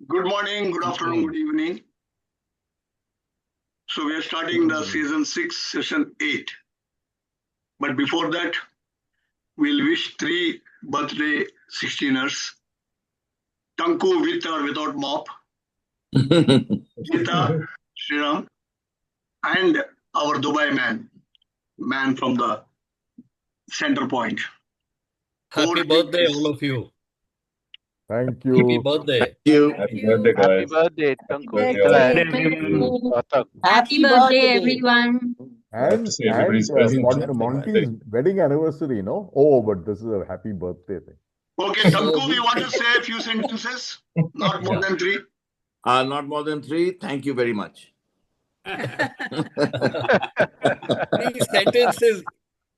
Good morning, good afternoon, good evening. So we are starting the season 6, session 8. But before that, we'll wish 3 birthday 16ers. Tanku with or without mop, Gita, Sriram, and our Dubai man from the center point. Happy birthday, all of you. Thank Happy you. birthday. Happy birthday, guys. Happy birthday, Tanku. Happy birthday, everyone. I have to say everybody's present. Monty's wedding anniversary, no? Oh, but this is a happy birthday thing. Okay, Tanku, we want to say a few sentences, not more than 3. Not more than 3. Thank you very much. 3 sentences.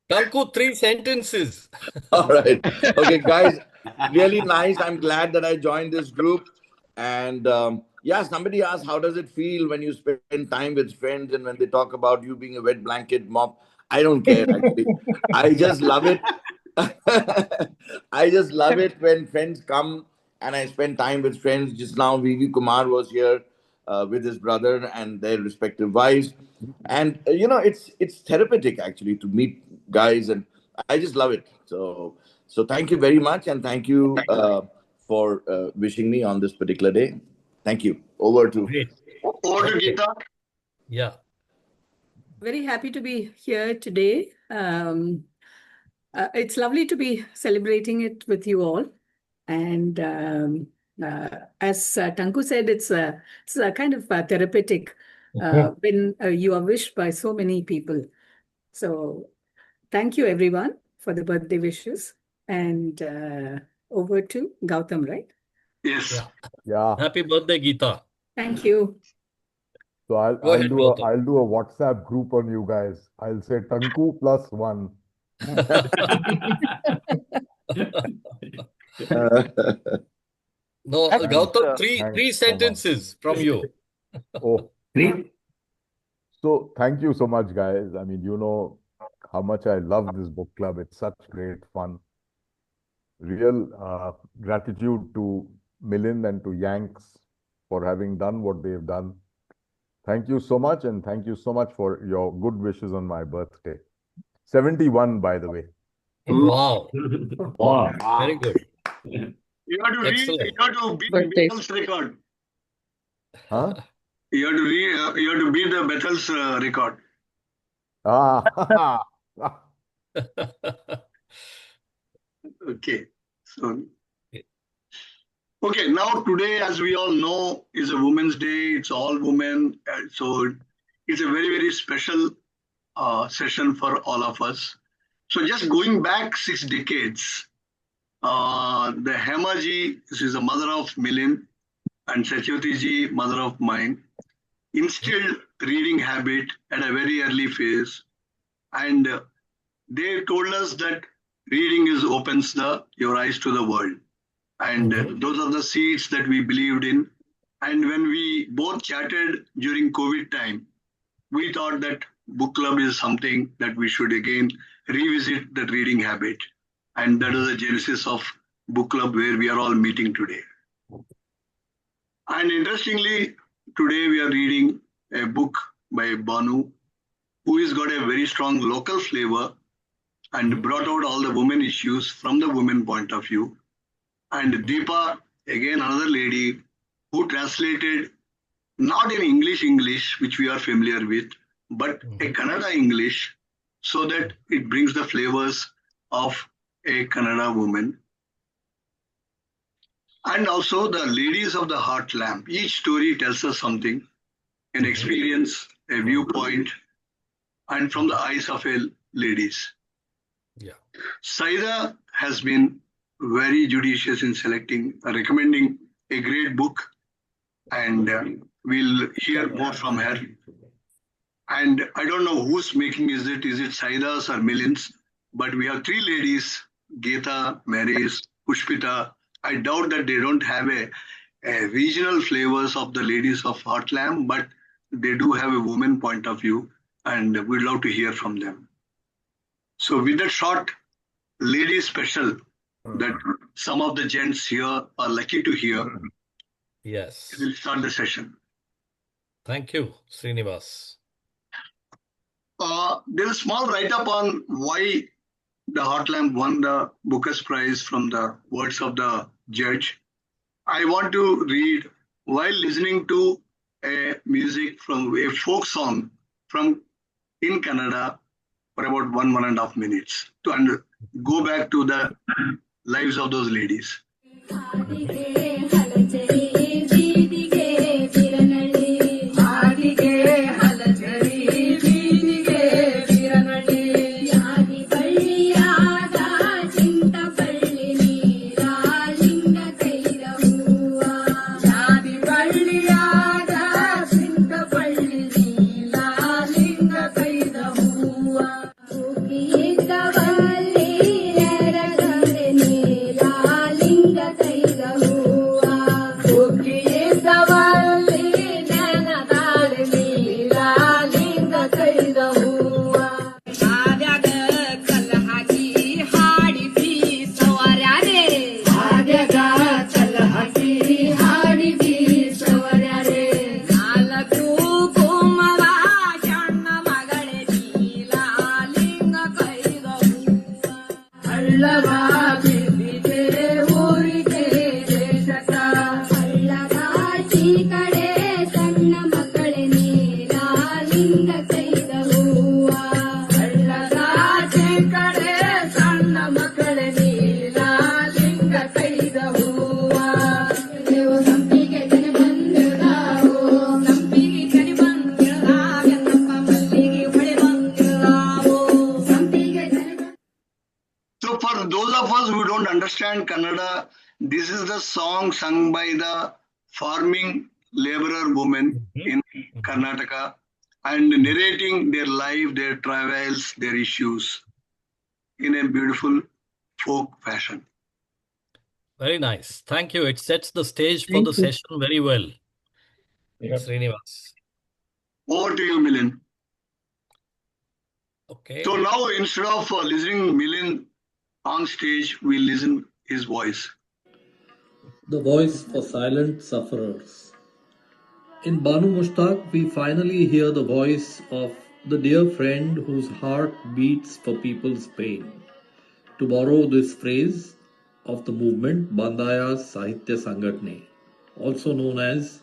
Tanku, 3 sentences. All right. Okay, guys, really nice. I'm glad that I joined this group. And yeah, somebody asked, how does it feel when you spend time with friends and when they talk about you being a wet blanket mop? I don't care, actually. I just love it. I just love it when friends come and I spend time with friends. Just now, V.V. Kumar was here with his brother and their respective wives. And, it's therapeutic, actually, to meet guys. And I just love it. So thank you very much. And thank you for wishing me on this particular day. Thank you. Over to Gita. Yeah. Very happy to be here today. It's lovely to be celebrating it with you all. And as Tanku said, it's a kind of therapeutic when you are wished by so many people. So thank you, everyone, for the birthday wishes. And over to Gautam, right? Yes. Yeah. Happy birthday, Gita. Thank you. So I'll do a WhatsApp group on you guys. I'll say Tanku +1. No, Gautam, 3 sentences from you. Oh. So thank you so much, guys. I mean, you know how much I love this book club. It's such great fun. Real gratitude to Milind and to Yanks for having done what they've done. Thank you so much, and thank you so much for your good wishes on my birthday. 71, by the way. Wow. Wow. Very good. You have to beat Bethel's record. Huh? You have to beat the Bethel's record. Okay. Okay, now today, as we all know, is a Women's Day. It's all women. So it's a very, very special session for all of us. So just going back 6 decades, the Hema ji, she is the mother of Milind, and Satyavati ji, mother of mine, instilled reading habit at a very early phase. And they told us that reading opens your eyes to the world. And those are the seeds that we believed in. And when we both chatted during COVID time, we thought that book club is something that we should again revisit that reading habit. And that is the genesis of book club where we are all meeting today. And interestingly, today we are reading a book by Banu, who has got a very strong local flavor and brought out all the women issues from the women point of view. And Deepa, again, another lady who translated not in English, which we are familiar with, but a Kannada English, so that it brings the flavors of a Kannada woman. And also the ladies of the heart lamp. Each story tells us something, an experience, a viewpoint, and from the eyes of a ladies. Yeah. Saida has been very judicious in recommending a great book, and we'll hear more from her. And I don't know who's making is it Saida's or Milind's, but we have 3 ladies, Geeta, Marys, Pushpita. I doubt that they don't have a regional flavors of the ladies of Heartland, but they do have a woman point of view, and we'd love to hear from them. So with that short lady special that some of the gents here are lucky to hear, Yes. We'll start the session. Thank you, Srinivas. There's a small write-up on why the Hot Lamp won the Booker's Prize from the words of the judge. I want to read while listening to a music from a folk song from in Canada for about 1.5 minutes to go back to the lives of those ladies. Kannada, this is the song sung by the farming laborer women in Karnataka and narrating their life, their travels, their issues in a beautiful folk fashion. Very nice. Thank you. It sets the stage for the session very well. Srinivas. Over to you, Milind. Okay. So now instead of listening Milind on stage, we listen his voice. The voice for silent sufferers. In Banu Mushtaq, we finally hear the voice of the dear friend whose heart beats for people's pain. To borrow this phrase of the movement, Bandaya Sahitya Sangatne, also known as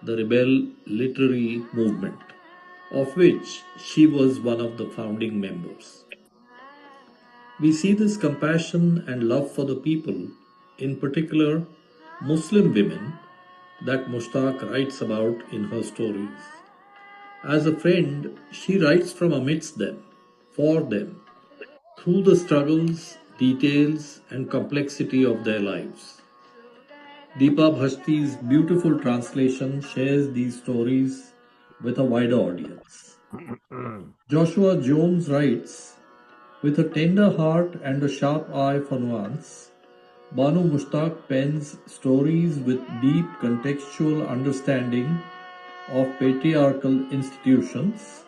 the Rebel Literary Movement, of which she was one of the founding members. We see this compassion and love for the people, in particular Muslim women, that Mushtaq writes about in her stories. As a friend, she writes from amidst them, for them, through the struggles, details, and complexity of their lives. Deepa Bhashti's beautiful translation shares these stories with a wider audience. Joshua Jones writes, with a tender heart and a sharp eye for nuance, Banu Mushtaq pens stories with deep contextual understanding of patriarchal institutions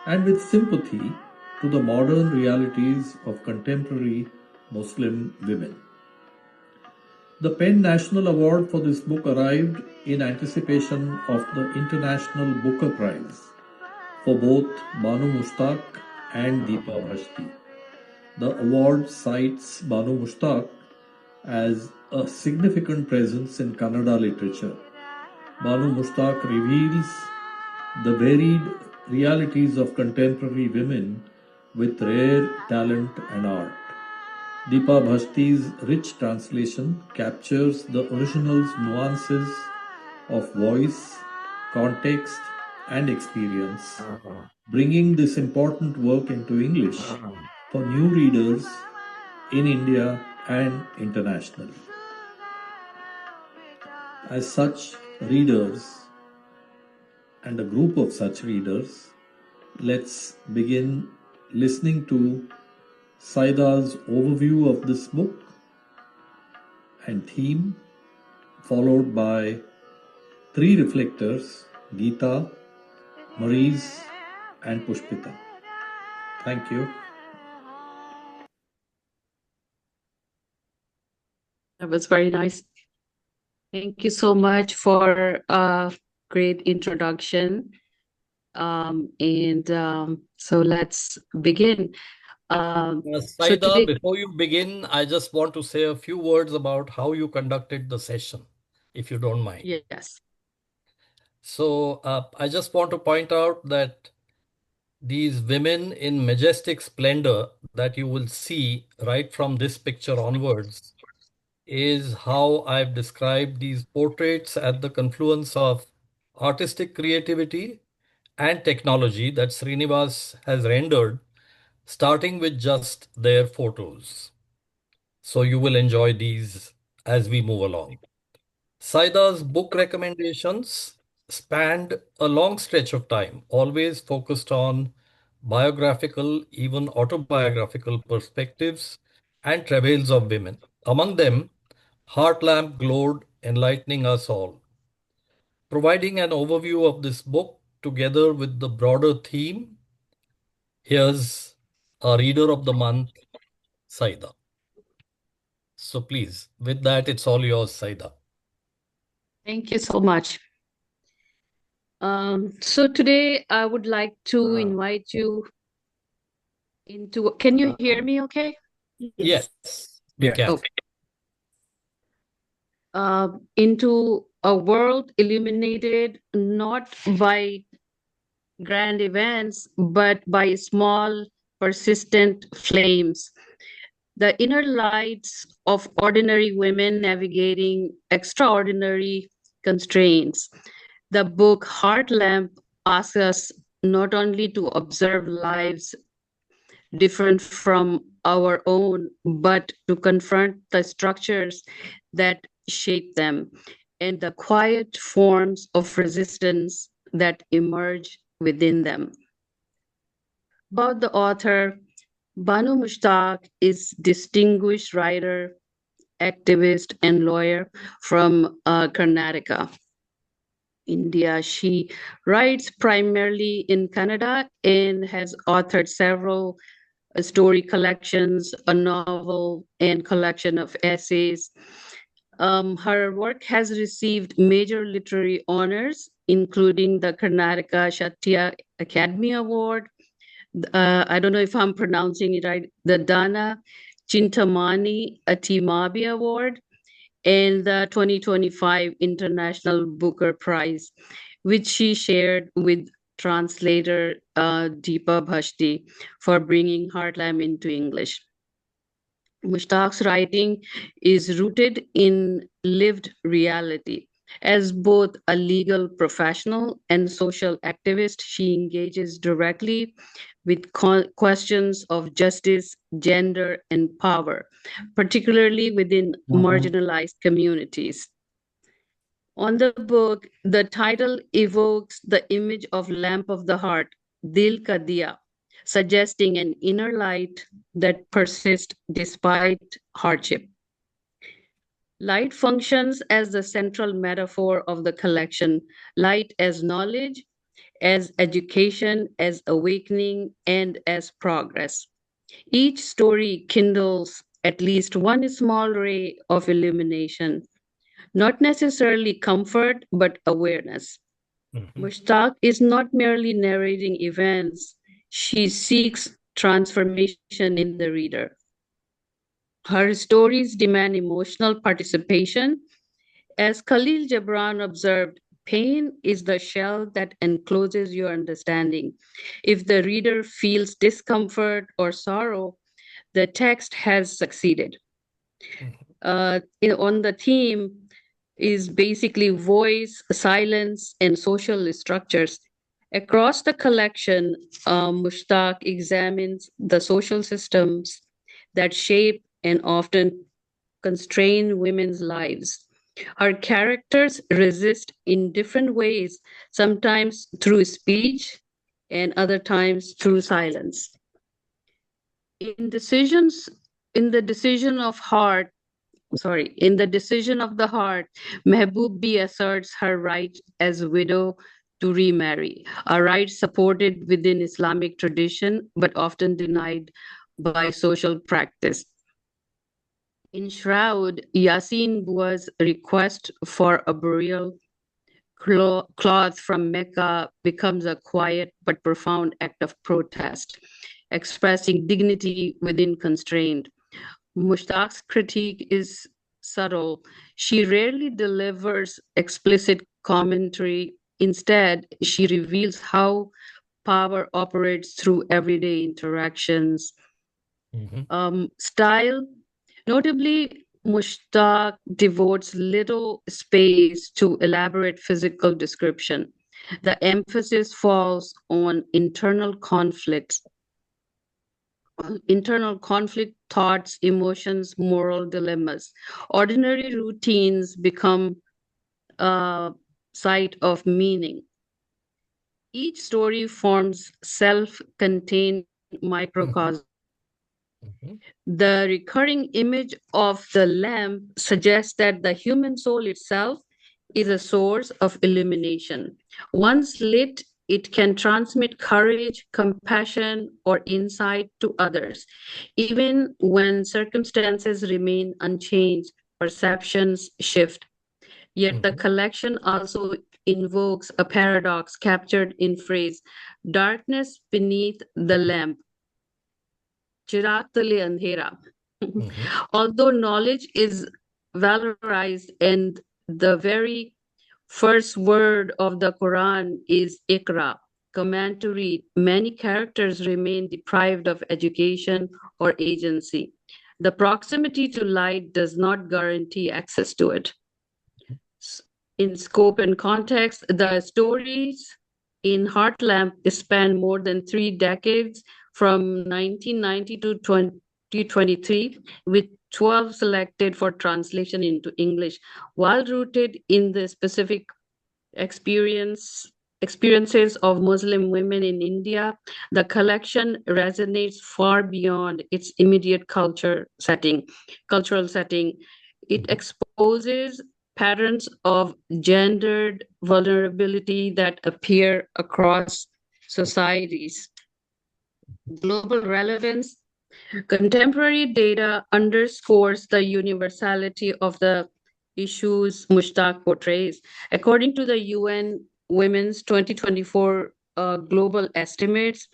and with sympathy to the modern realities of contemporary Muslim women. The PEN National Award for this book arrived in anticipation of the International Booker Prize for both Banu Mushtaq and Deepa Bhashti. The award cites Banu Mushtaq as a significant presence in Kannada literature. Banu Mushtaq reveals the varied realities of contemporary women with rare talent and art. Deepa Bhashti's rich translation captures the original's nuances of voice, context, and experience, bringing this important work into English for new readers in India and internationally. As such readers and a group of such readers, let's begin listening to Saida's overview of this book and theme, followed by three reflectors, Geeta, Maurice, and Pushpita. Thank you. That was very nice. Thank you so much for a great introduction. So let's begin. So Saida, today, before you begin, I just want to say a few words about how you conducted the session, if you don't mind. yes. So I just want to point out that these women in majestic splendor that you will see right from this picture onwards is how I've described these portraits at the confluence of artistic creativity and technology that Srinivas has rendered, starting with just their photos. So you will enjoy these as we move along. Saida's book recommendations spanned a long stretch of time, always focused on biographical, even autobiographical perspectives and travails of women. Among them, Heart Lamp glowed, enlightening us all. Providing an overview of this book together with the broader theme, here's our reader of the month, Saida. So please, with that, it's all yours, Saida. Thank you so much. So today I would like to invite you into, can you hear me okay? Yes, we can. Okay. Into a world illuminated not by grand events, but by small, persistent flames. The inner lights of ordinary women navigating extraordinary constraints. The book Heart Lamp asks us not only to observe lives different from our own, but to confront the structures that shape them and the quiet forms of resistance that emerge within them. About the author, Banu Mushtaq is distinguished writer, activist, and lawyer from Karnataka, India. She writes primarily in Kannada and has authored several story collections, a novel, and collection of essays. Her work has received major literary honors, including the Karnataka Satya Academy Award. I don't know if I'm pronouncing it right, the Dana Chintamani Atimabi Award, and the 2025 International Booker Prize, which she shared with translator Deepa Bhashti for bringing Heart Lamp into English. Mushtaq's writing is rooted in lived reality. As both a legal professional and social activist, she engages directly with questions of justice, gender, and power, particularly within marginalized communities. On the book, the title evokes the image of lamp of the heart, Dil Ka Diya, suggesting an inner light that persists despite hardship. Light functions as the central metaphor of the collection, light as knowledge, as education, as awakening, and as progress. Each story kindles at least one small ray of illumination, not necessarily comfort, but awareness. Mushtaq is not merely narrating events, she seeks transformation in the reader. Her stories demand emotional participation. As Khalil Gibran observed, pain is the shell that encloses your understanding. If the reader feels discomfort or sorrow, the text has succeeded. On the theme is basically voice, silence, and social structures. Across the collection, Mushtaq examines the social systems that shape and often constrain women's lives. Her characters resist in different ways, sometimes through speech and other times through silence. In the decision of the heart, Mehboobi asserts her right as widow to remarry, a right supported within Islamic tradition but often denied by social practice. In Shroud, Yasin Bua's request for a burial cloth from Mecca becomes a quiet but profound act of protest, expressing dignity within constraint. Mushtaq's critique is subtle. She rarely delivers explicit commentary. Instead, she reveals how power operates through everyday interactions. Style, notably, Mushtaq devotes little space to elaborate physical description. The emphasis falls on internal conflict, thoughts, emotions, moral dilemmas. Ordinary routines become a site of meaning. Each story forms self-contained microcosm. The recurring image of the lamp suggests that the human soul itself is a source of illumination. Once lit, it can transmit courage, compassion, or insight to others. Even when circumstances remain unchanged, perceptions shift. Yet the collection also invokes a paradox captured in phrase, darkness beneath the lamp. Chirag tale andhera. Although knowledge is valorized and the very first word of the Quran is Iqra, command to read, many characters remain deprived of education or agency. The proximity to light does not guarantee access to it. In scope and context, the stories in Heart Lamp span more than 3 decades, from 1990 to 2023, with 12 selected for translation into English. While rooted in the specific experiences of Muslim women in India, the collection resonates far beyond its immediate cultural setting. It exposes patterns of gendered vulnerability that appear across societies. Global relevance. Contemporary data underscores the universality of the issues Mushtaq portrays. According to the UN Women's 2024 global estimates,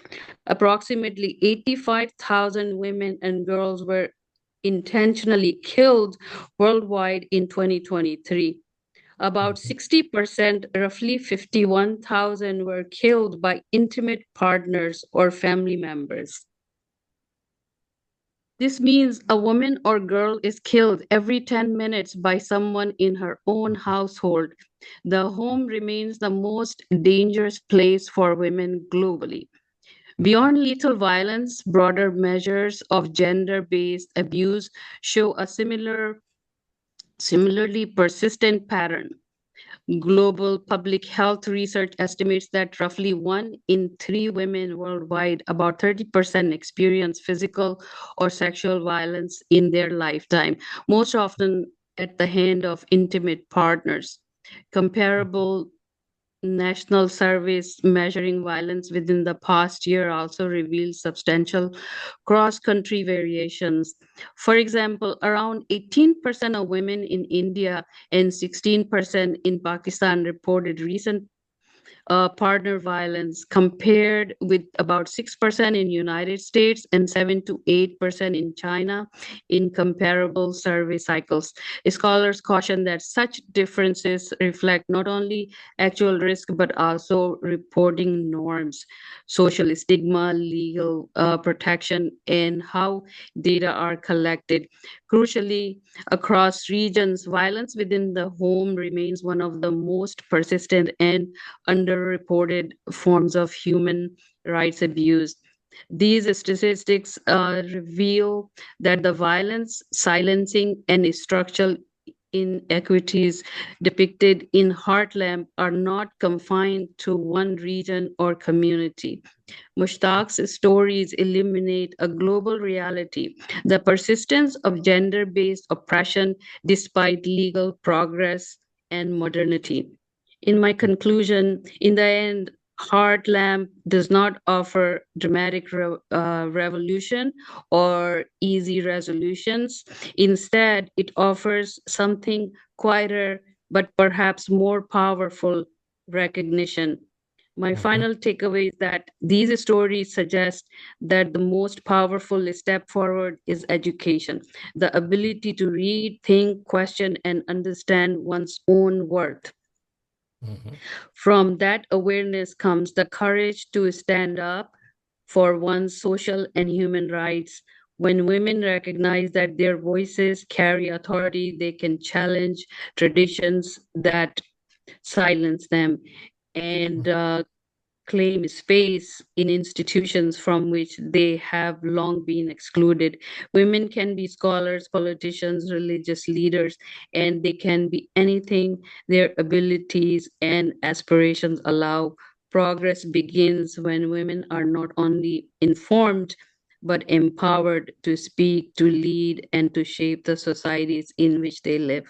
approximately 85,000 women and girls were intentionally killed worldwide in 2023. About 60%, roughly 51,000, were killed by intimate partners or family members. This means a woman or girl is killed every 10 minutes by someone in her own household. The home remains the most dangerous place for women globally. Beyond lethal violence, broader measures of gender-based abuse show a similarly persistent pattern. Global public health research estimates that roughly 1 in 3 women worldwide, about 30%, experience physical or sexual violence in their lifetime, most often at the hand of intimate partners. Comparable national surveys measuring violence within the past year also revealed substantial cross-country variations. For example, around 18% of women in India and 16% in Pakistan reported recent partner violence, compared with about 6% in United States and 7 to 8% in China in comparable survey cycles. Scholars caution that such differences reflect not only actual risk, but also reporting norms, social stigma, legal protection, and how data are collected. Crucially, across regions, violence within the home remains one of the most persistent and underreported forms of human rights abuse. These statistics reveal that the violence, silencing, and structural inequities depicted in Heart Lamp are not confined to one region or community. Mushtaq's stories illuminate a global reality, the persistence of gender-based oppression despite legal progress and modernity. In my conclusion, in the end, Heart Lamp does not offer dramatic revolution or easy resolutions. Instead, it offers something quieter but perhaps more powerful: recognition. My final takeaway is that these stories suggest that the most powerful step forward is education, the ability to read, think, question, and understand one's own worth. From that awareness comes the courage to stand up for one's social and human rights. When women recognize that their voices carry authority, they can challenge traditions that silence them and claim space in institutions from which they have long been excluded. Women can be scholars, politicians, religious leaders, and they can be anything their abilities and aspirations allow. Progress begins when women are not only informed, but empowered to speak, to lead, and to shape the societies in which they live.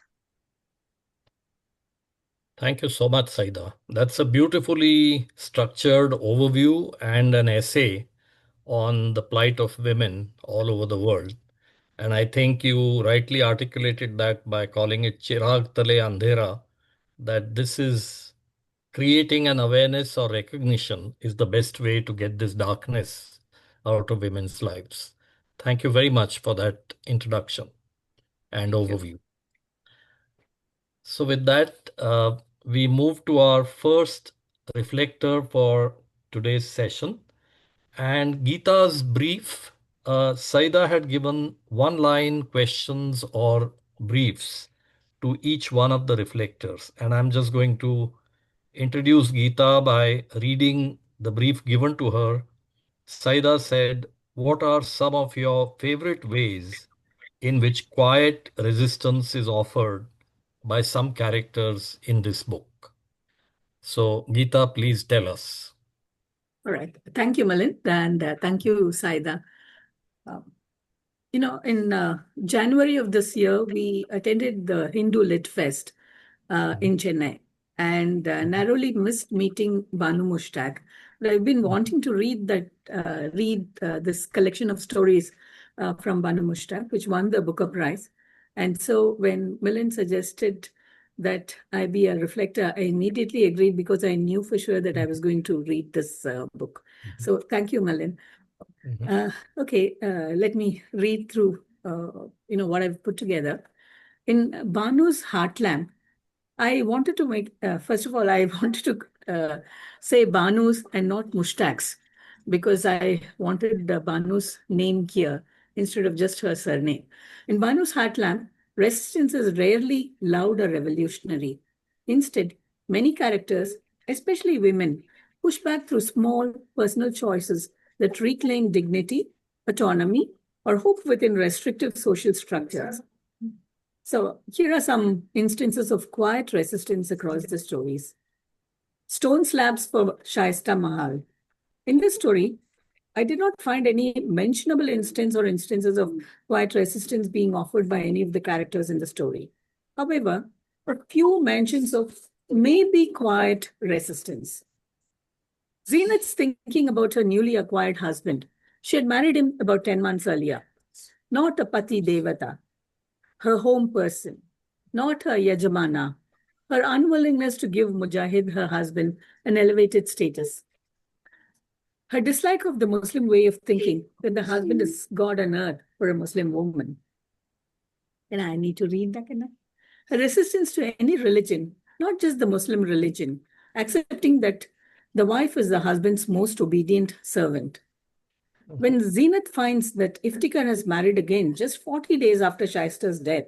Thank you so much, Saida. That's a beautifully structured overview and an essay on the plight of women all over the world. And I think you rightly articulated that by calling it Chirag Tale Andhera, that this is creating an awareness or recognition is the best way to get this darkness out of women's lives. Thank you very much for that introduction and overview. So with that, we move to our first reflector for today's session. And Geeta's brief, Saida had given one-line questions or briefs to each one of the reflectors. And I'm just going to introduce Geeta by reading the brief given to her. Saida said, "What are some of your favorite ways in which quiet resistance is offered by some characters in this book?" So, Geeta, please tell us. All right. Thank you, Milind, and thank you, Saida. In January of this year, we attended the Hindu Lit Fest in Chennai and narrowly missed meeting Banu Mushtaq. But I've been wanting to read this collection of stories from Banu Mushtaq, which won the Booker Prize. And so when Milind suggested that I be a reflector, I immediately agreed because I knew for sure that I was going to read this book. So thank you, Milind. Okay, let me read through what I've put together. In Banu's Heart Lamp, I wanted to make, first of all, I wanted to say Banu's and not Mushtaq's because I wanted Banu's name here instead of just her surname. In Banu's Heart Lamp, resistance is rarely loud or revolutionary. Instead, many characters, especially women, push back through small personal choices that reclaim dignity, autonomy, or hope within restrictive social structures. So here are some instances of quiet resistance across the stories. Stone slabs for Shaista Mahal. In this story, I did not find any mentionable instance or instances of quiet resistance being offered by any of the characters in the story. However, a few mentions of maybe quiet resistance. Zeenat's thinking about her newly acquired husband. She had married him about 10 months earlier. Not a Pati Devata, her home person, not her Yajamana, her unwillingness to give Mujahid, her husband, an elevated status. Her dislike of the Muslim way of thinking that the husband is God on earth for a Muslim woman. And I need to read that. Her resistance to any religion, not just the Muslim religion, accepting that the wife is the husband's most obedient servant. When Zeenat finds that Iftikhar has married again just 40 days after Shaista's death,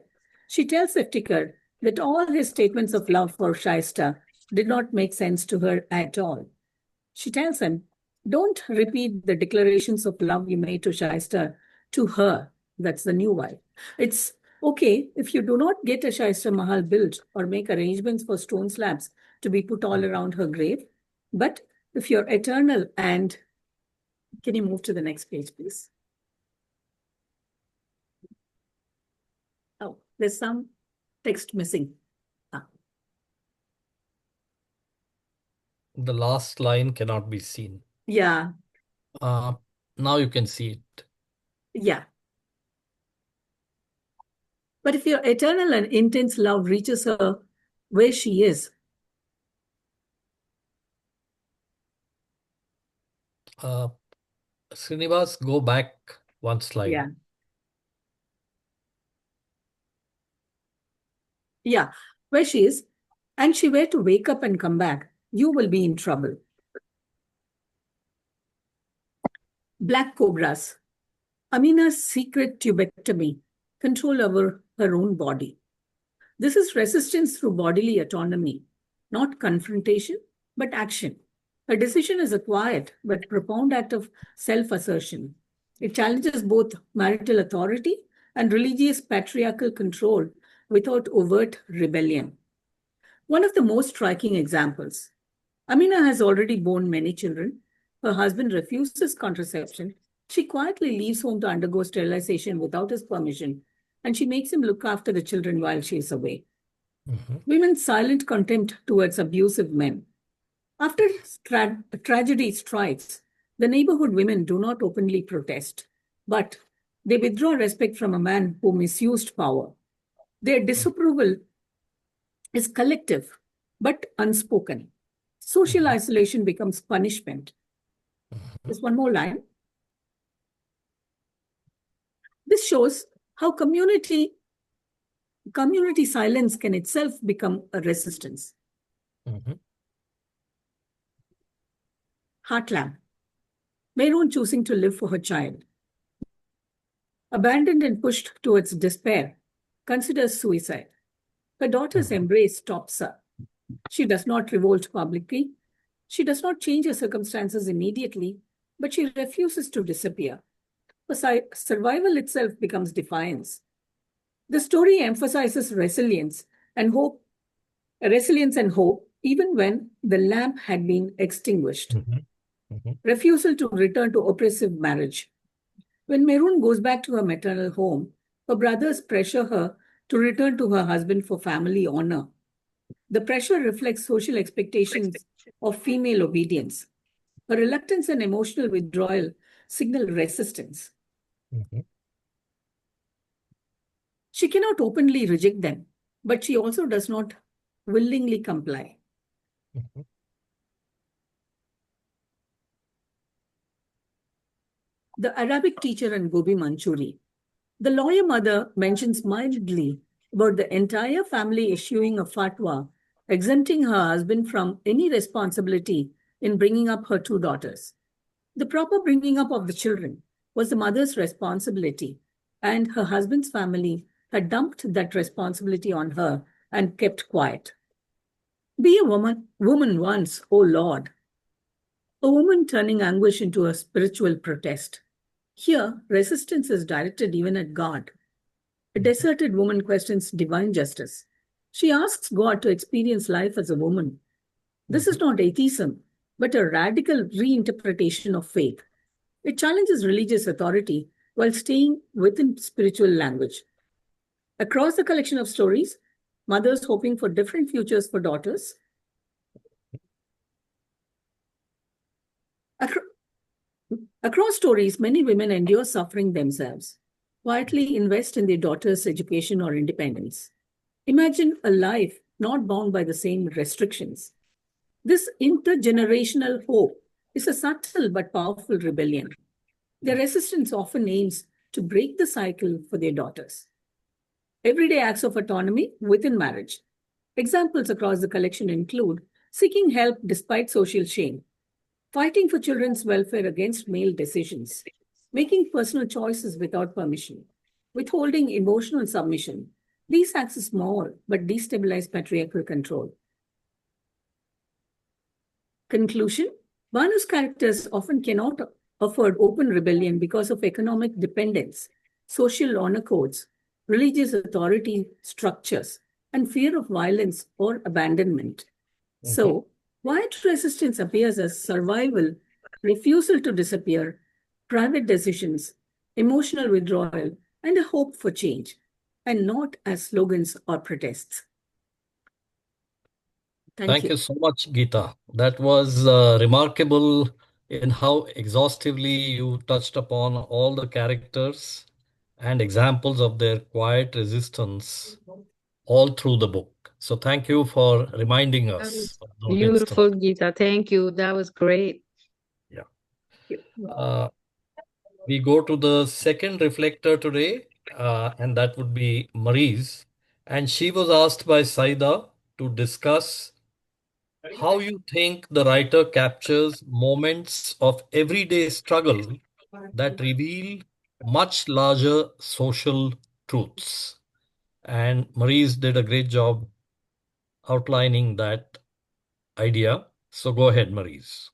she tells Iftikhar that all his statements of love for Shaista did not make sense to her at all. She tells him, don't repeat the declarations of love you made to Shaista to her, that's the new wife. It's okay if you do not get a Shaista Mahal built or make arrangements for stone slabs to be put all around her grave, but if you're eternal and... Can you move to the next page, please? Oh, there's some text missing. The last line cannot be seen. Yeah, Now you can see it. yeah. But if your eternal and intense love reaches her where she is, Srinivas, go back one slide. yeah, yeah, where she is, and she were to wake up and come back, you will be in trouble. Black cobras. Amina's secret tubectomy, control over her own body. This is resistance through bodily autonomy, not confrontation, but action. Her decision is a quiet but profound act of self-assertion. It challenges both marital authority and religious patriarchal control without overt rebellion. One of the most striking examples. Amina has already borne many children. Her husband refuses contraception. She quietly leaves home to undergo sterilization without his permission, and she makes him look after the children while she is away. Women's silent contempt towards abusive men. After tragedy strikes, the neighborhood women do not openly protest, but they withdraw respect from a man who misused power. Their disapproval is collective but unspoken. Social isolation becomes punishment. There's one more line. This shows how community silence can itself become a resistance. Heart lamp. Mehroon choosing to live for her child. Abandoned and pushed towards despair, considers suicide. Her daughter's embrace stops her. She does not revolt publicly. She does not change her circumstances immediately, but she refuses to disappear. Her survival itself becomes defiance. The story emphasizes resilience and hope, even when the lamp had been extinguished. Refusal to return to oppressive marriage. When Mehroon goes back to her maternal home, her brothers pressure her to return to her husband for family honor. The pressure reflects social expectations of female obedience. Her reluctance and emotional withdrawal signal resistance. She cannot openly reject them, but she also does not willingly comply. The Arabic teacher and Gobi Manchuri. The lawyer mother mentions mildly about the entire family issuing a fatwa exempting her husband from any responsibility in bringing up her two daughters. The proper bringing up of the children was the mother's responsibility, and her husband's family had dumped that responsibility on her and kept quiet. Be a woman once, O Lord. A woman turning anguish into a spiritual protest. Here, resistance is directed even at God. A deserted woman questions divine justice. She asks God to experience life as a woman. This is not atheism, but a radical reinterpretation of faith. It challenges religious authority while staying within spiritual language. Across the collection of stories, mothers hoping for different futures for daughters. Across stories, many women endure suffering themselves, quietly invest in their daughters' education or independence. Imagine a life not bound by the same restrictions. This intergenerational hope is a subtle but powerful rebellion. Their resistance often aims to break the cycle for their daughters. Everyday acts of autonomy within marriage. Examples across the collection include seeking help despite social shame, fighting for children's welfare against male decisions, making personal choices without permission, withholding emotional submission. These acts are small but destabilize patriarchal control. Conclusion: Banu's characters often cannot afford open rebellion because of economic dependence, social honor codes, religious authority structures, and fear of violence or abandonment. So, quiet resistance appears as survival, refusal to disappear, private decisions, emotional withdrawal, and a hope for change, and not as slogans or protests. Thank you so much, Geeta. That was remarkable in how exhaustively you touched upon all the characters and examples of their quiet resistance all through the book. So thank you for reminding us of those Beautiful, instances. Geeta. Thank you. That was great. Yeah. We go to the second reflector today, and that would be Maryse. And she was asked by Saida to discuss how you think the writer captures moments of everyday struggle that reveal much larger social truths. And Maryse did a great job outlining that idea. So go ahead, Maryse.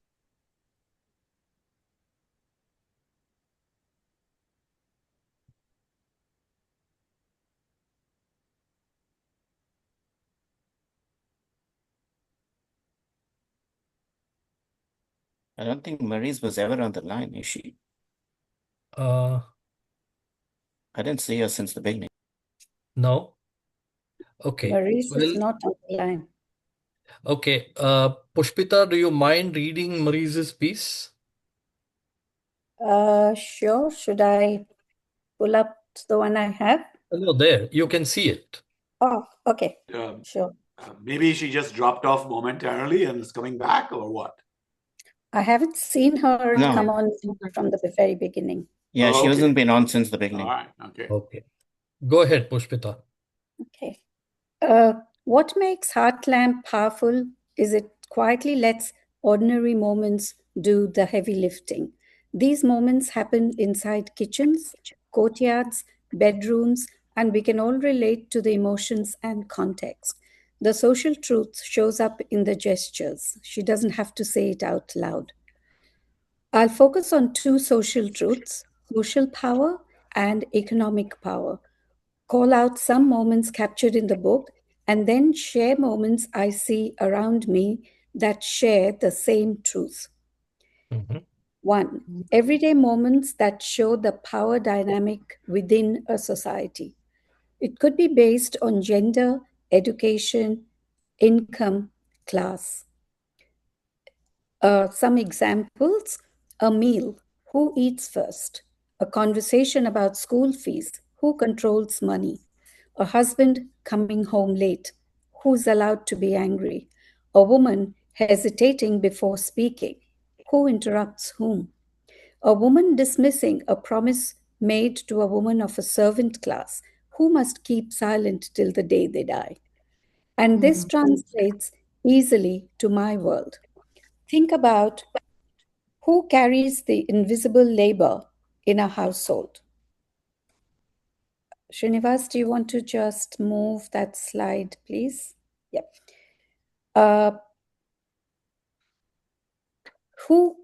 I don't think Maryse was ever on the line, is she? I didn't see her since the beginning. No. Okay. Maryse is not on the line. Okay. Pushpita, do you mind reading Maryse's piece? Sure. Should I pull up the one I have? No, there. You can see it. Oh, okay. Sure. Maybe she just dropped off momentarily and is coming back, or what? I haven't seen her No. come on from the very beginning. Yeah, Oh, she okay. hasn't been on since the beginning. All right. Okay. Okay. Go ahead, Pushpita. Okay. What makes Heartland powerful is it quietly lets ordinary moments do the heavy lifting. These moments happen inside kitchens, courtyards, bedrooms, and we can all relate to the emotions and context. The social truth shows up in the gestures. She doesn't have to say it out loud. I'll focus on two social truths, social power and economic power. Call out some moments captured in the book, and then share moments I see around me that share the same truth. One, everyday moments that show the power dynamic within a society. It could be based on gender, education, income, class. Some examples, a meal, who eats first? A conversation about school fees, who controls money? A husband coming home late, who's allowed to be angry? A woman hesitating before speaking, who interrupts whom? A woman dismissing a promise made to a woman of a servant class, who must keep silent till the day they die? And this translates easily to my world. Think about who carries the invisible labor in a household. Srinivas, do you want to just move that slide, please? Yep. Who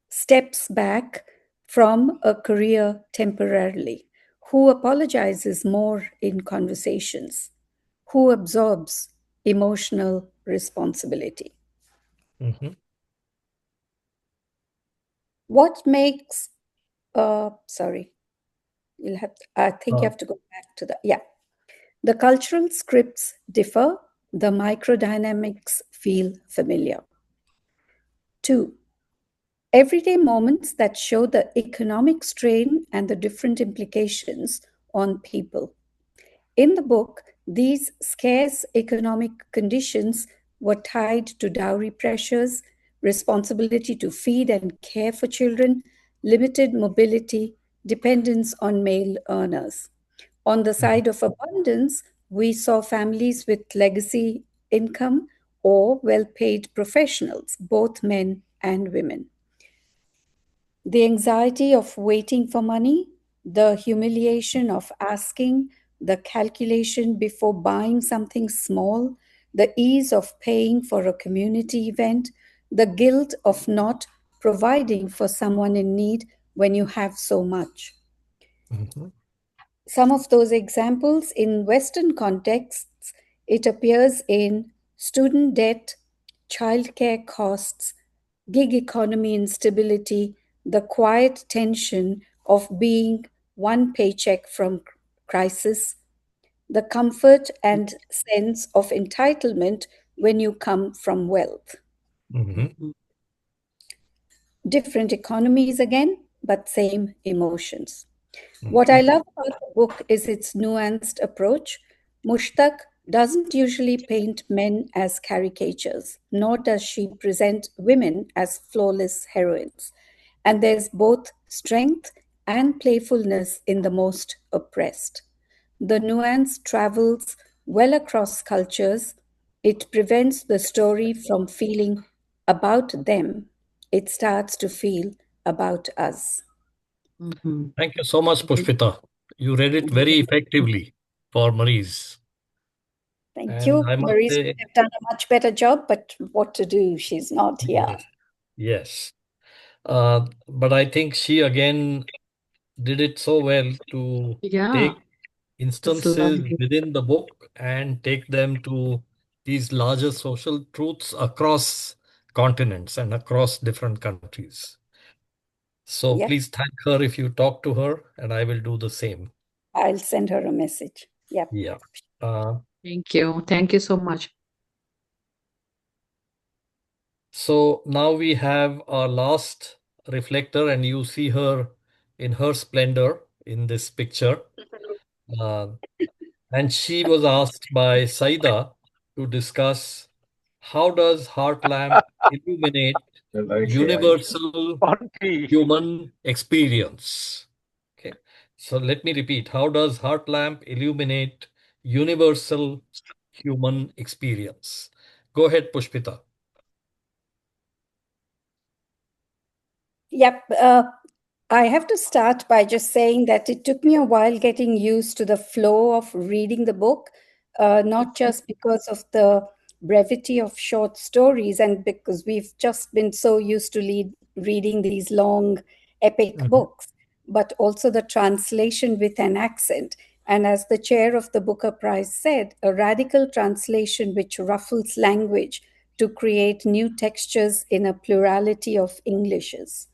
steps back from a career temporarily? Who apologizes more in conversations? Who absorbs emotional responsibility? What makes, sorry, I think you have to go back to the cultural scripts differ, the microdynamics feel familiar. 2, everyday moments that show the economic strain and the different implications on people. In the book, these scarce economic conditions were tied to dowry pressures, responsibility to feed and care for children, limited mobility, dependence on male earners. On the side of abundance, we saw families with legacy income or well-paid professionals, both men and women. The anxiety of waiting for money, the humiliation of asking, the calculation before buying something small, the ease of paying for a community event, the guilt of not providing for someone in need when you have so much. Some of those examples in Western contexts, it appears in student debt, childcare costs, gig economy instability, the quiet tension of being one paycheck from crisis, the comfort and sense of entitlement when you come from wealth. Different economies again, but same emotions. What I love about the book is its nuanced approach. Mushtaq doesn't usually paint men as caricatures, nor does she present women as flawless heroines. And there's both strength and playfulness in the most oppressed. The nuance travels well across cultures. It prevents the story from feeling about them. It starts to feel about us. Thank you so much, Pushpita. You read it very effectively for Maurice. Thank And you. I must Maurice say, would have done a much better job, but what to do? She's not here. yes. But I think she again did it so well to Yeah, take it's instances lovely. within the book and take them to these larger social truths across continents and across different countries. So Yep. please thank her if you talk to her, and I will do the same. I'll send her a message. Yep. Yeah. Thank you. Thank you so much. So now we have our last reflector, and you see her in her splendor in this picture. And she was asked by Saida to discuss how does Heart Lamp illuminate universal human experience? Okay. So let me repeat. How does Heart Lamp illuminate universal human experience? Go ahead, Pushpita. Yep. I have to start by just saying that it took me a while getting used to the flow of reading the book, not just because of the brevity of short stories and because we've just been so used to reading these long epic books, but also the translation with an accent. And as the chair of the Booker Prize said, a radical translation which ruffles language to create new textures in a plurality of Englishes.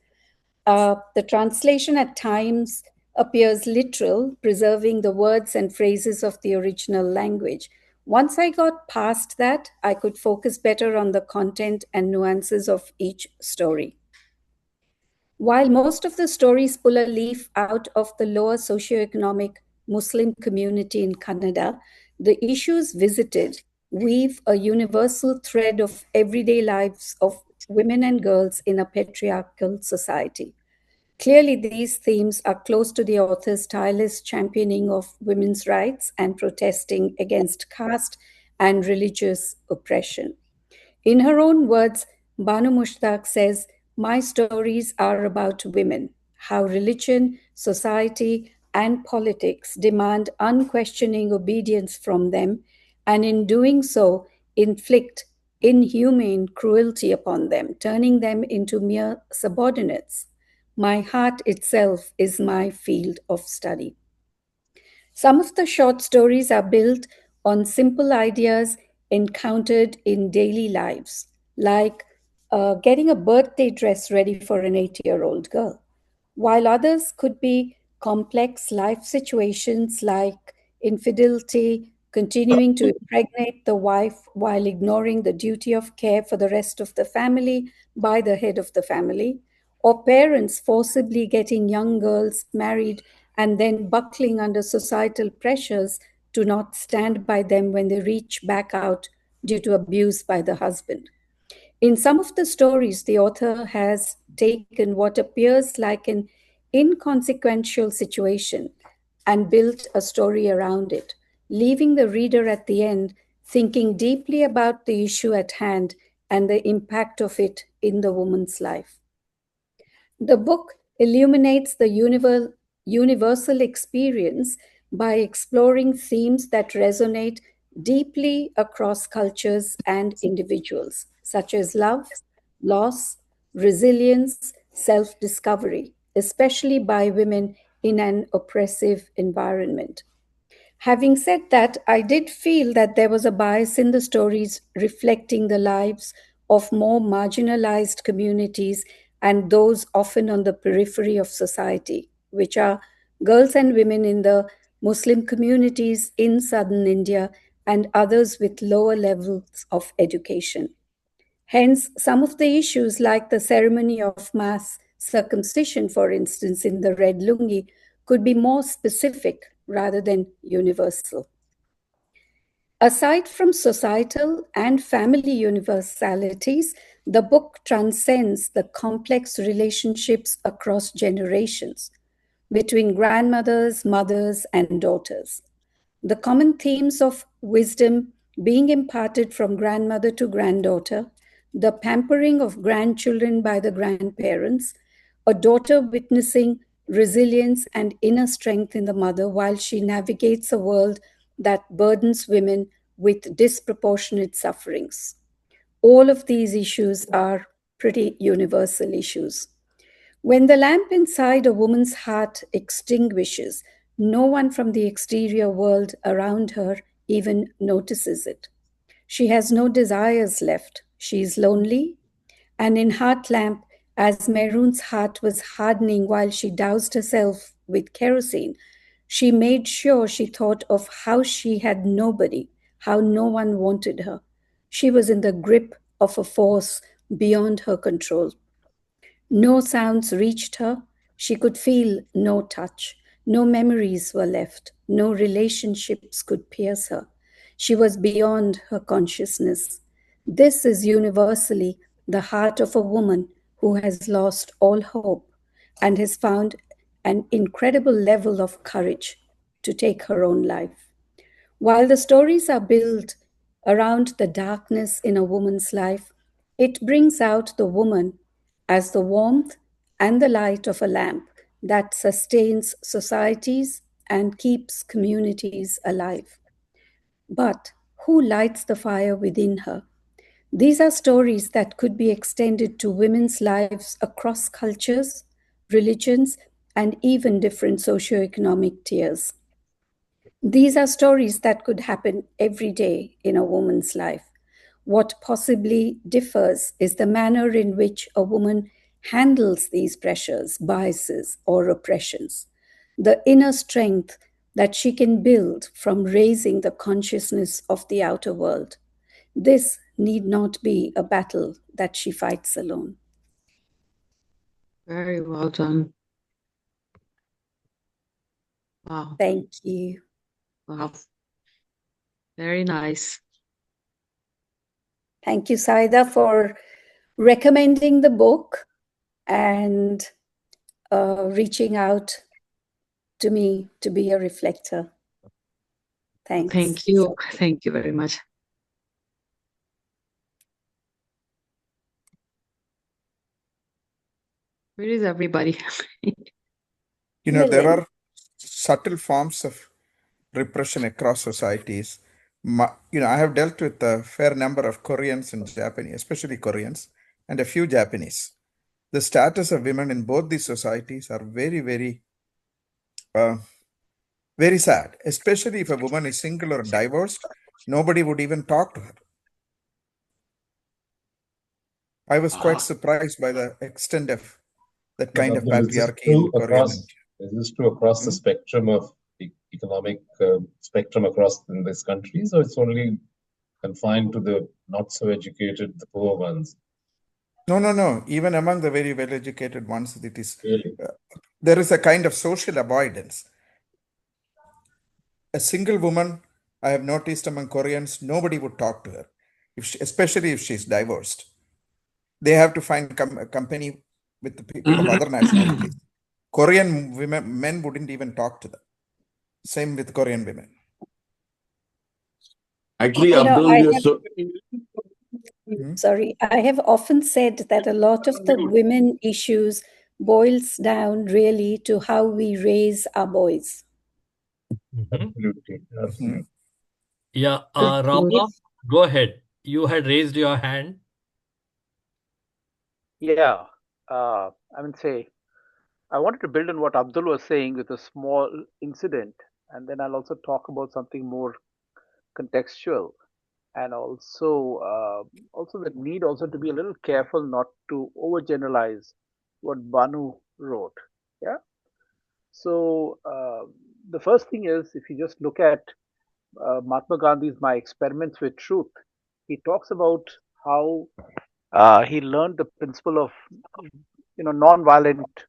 The translation at times appears literal, preserving the words and phrases of the original language. Once I got past that, I could focus better on the content and nuances of each story. While most of the stories pull a leaf out of the lower socioeconomic Muslim community in Canada, the issues visited weave a universal thread of everyday lives of women and girls in a patriarchal society. Clearly, these themes are close to the author's tireless championing of women's rights and protesting against caste and religious oppression. In her own words, Banu Mushtaq says, "My stories are about women, how religion, society, and politics demand unquestioning obedience from them, and in doing so, inflict inhumane cruelty upon them, turning them into mere subordinates. My heart itself is my field of study." Some of the short stories are built on simple ideas encountered in daily lives, like getting a birthday dress ready for an 8-year-old girl, while others could be complex life situations like infidelity, continuing to impregnate the wife while ignoring the duty of care for the rest of the family by the head of the family, or parents forcibly getting young girls married and then buckling under societal pressures to not stand by them when they reach back out due to abuse by the husband. In some of the stories, the author has taken what appears like an inconsequential situation and built a story around it, leaving the reader at the end thinking deeply about the issue at hand and the impact of it in the woman's life. The book illuminates the universal experience by exploring themes that resonate deeply across cultures and individuals, such as love, loss, resilience, self discovery, especially by women in an oppressive environment. Having said that, I did feel that there was a bias in the stories reflecting the lives of more marginalized communities and those often on the periphery of society, which are girls and women in the Muslim communities in southern India and others with lower levels of education. Hence, some of the issues, like the ceremony of mass circumcision, for instance, in the red lungi, could be more specific rather than universal. Aside from societal and family universalities, the book transcends the complex relationships across generations between grandmothers, mothers, and daughters. The common themes of wisdom being imparted from grandmother to granddaughter, the pampering of grandchildren by the grandparents, a daughter witnessing resilience and inner strength in the mother while she navigates a world that burdens women with disproportionate sufferings. All of these issues are pretty universal issues. When the lamp inside a woman's heart extinguishes, no one from the exterior world around her even notices it. She has no desires left. She is lonely. And in Heart Lamp, as Mehroon's heart was hardening while she doused herself with kerosene, she made sure she thought of how she had nobody, how no one wanted her. She was in the grip of a force beyond her control. No sounds reached her. She could feel no touch. No memories were left. No relationships could pierce her. She was beyond her consciousness. This is universally the heart of a woman who has lost all hope and has found an incredible level of courage to take her own life. While the stories are built around the darkness in a woman's life, it brings out the woman as the warmth and the light of a lamp that sustains societies and keeps communities alive. But who lights the fire within her? These are stories that could be extended to women's lives across cultures, religions, and even different socioeconomic tiers. These are stories that could happen every day in a woman's life. What possibly differs is the manner in which a woman handles these pressures, biases, or oppressions, the inner strength that she can build from raising the consciousness of the outer world. This need not be a battle that she fights alone. Very well done. Wow. Thank you. Wow. Very nice. Thank you, Saida, for recommending the book and reaching out to me to be a reflector. Thanks. Thank you. Thank you very much. Where is everybody? There are subtle forms of repression across societies. I have dealt with a fair number of Koreans and Japanese, especially Koreans, and a few Japanese. The status of women in both these societies are very, very, very sad, especially if a woman is single or divorced. Nobody would even talk to her. I was quite surprised by the extent of that kind of patriarchy in Korea. Is this true across the spectrum of economic spectrum across in this country? So it's only confined to the not so educated, the poor ones? No. Even among the very well-educated ones, it is really? There is a kind of social avoidance. A single woman, I have noticed among Koreans, nobody would talk to her, especially if she's divorced. They have to find company with the people of other nationalities. Korean men wouldn't even talk to them. Same with Korean women. Actually, Abdul, sorry, I have often said that a lot of the women issues boils down really to how we raise our boys. Absolutely. Yeah, Rama, go ahead. You had raised your hand. Yeah, I wanted to build on what Abdul was saying with a small incident, and then I'll also talk about something more contextual, and also the need also to be a little careful not to overgeneralize what Banu wrote. Yeah. So the first thing is, if you just look at Mahatma Gandhi's My Experiments with Truth, he talks about how he learned the principle of non-violent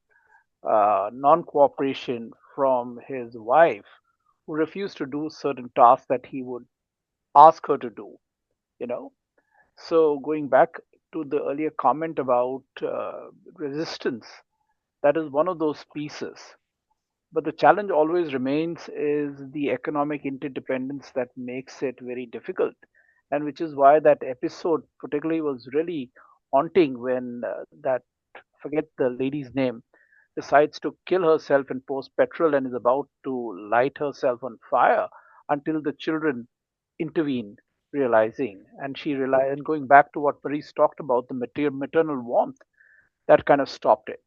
non-cooperation from his wife, who refused to do certain tasks that he would ask her to do. You know, so going back to the earlier comment about resistance, that is one of those pieces. But the challenge always remains is the economic interdependence that makes it very difficult, and which is why that episode particularly was really haunting when that forget the lady's name decides to kill herself and pours petrol and is about to light herself on fire until the children intervene, realizing, and she realized, and going back to what Paris talked about, the maternal warmth that kind of stopped it.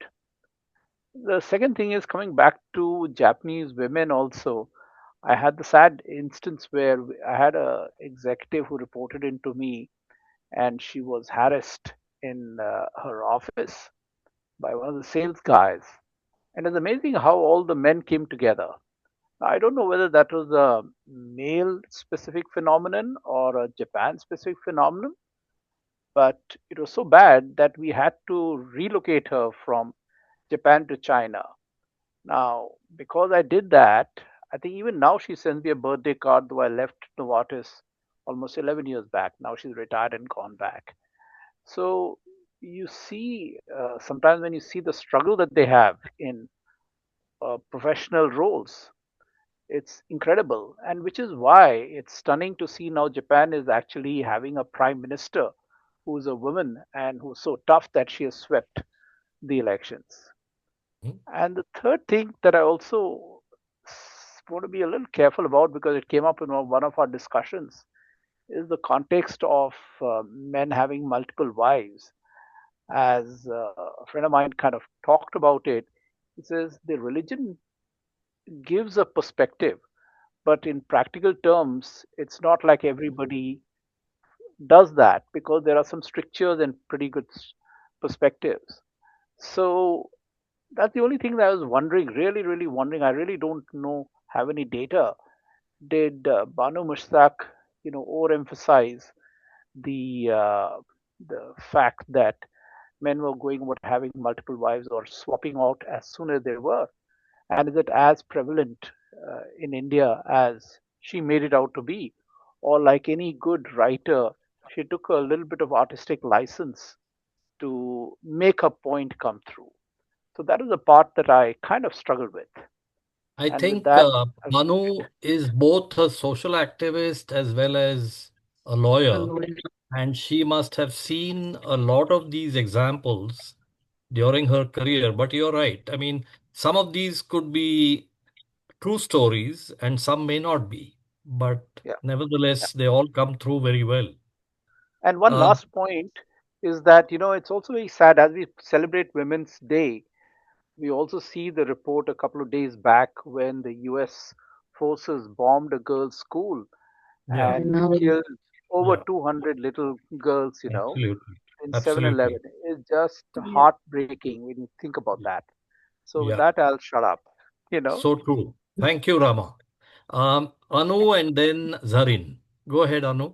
The second thing is coming back to Japanese women also. I had the sad instance where I had a executive who reported into me, and she was harassed in her office by one of the sales guys. And it's amazing how all the men came together. I don't know whether that was a male specific phenomenon or a Japan specific phenomenon, but it was so bad that we had to relocate her from Japan to China. Now, because I did that, I think even now she sends me a birthday card, though I left Novartis almost 11 years back. Now she's retired and gone back. So you see, sometimes when you see the struggle that they have in professional roles, it's incredible. And which is why it's stunning to see now Japan is actually having a prime minister who's a woman and who's so tough that she has swept the elections. And the third thing that I also want to be a little careful about, because it came up in one of our discussions, is the context of men having multiple wives. As a friend of mine kind of talked about it, he says the religion gives a perspective, but in practical terms, it's not like everybody does that, because there are some strictures and pretty good perspectives. So that's the only thing that I was wondering, really wondering. I really don't know, have any data. Did Banu Mushtaq, overemphasize the fact that men were going about having multiple wives or swapping out as soon as they were? And is it as prevalent in India as she made it out to be? Or, like any good writer, she took a little bit of artistic license to make her point come through. So that is the part that I kind of struggled with. I And with think that, Banu is both a social activist as well as a lawyer, and she must have seen a lot of these examples during her career. But you're right. I mean, some of these could be true stories and some may not be, but yeah. nevertheless, they all come through very well. And one last point is that, it's also very sad as we celebrate Women's Day. We also see the report a couple of days back when the US forces bombed a girls' school Yeah, and killed over 200 little girls, absolutely. in Absolutely. 7/11. It's just heartbreaking when you think about that. So with Yeah, that, I'll shut up, so true. Thank you, Rama. Anu and then Zarin. Go ahead, Anu.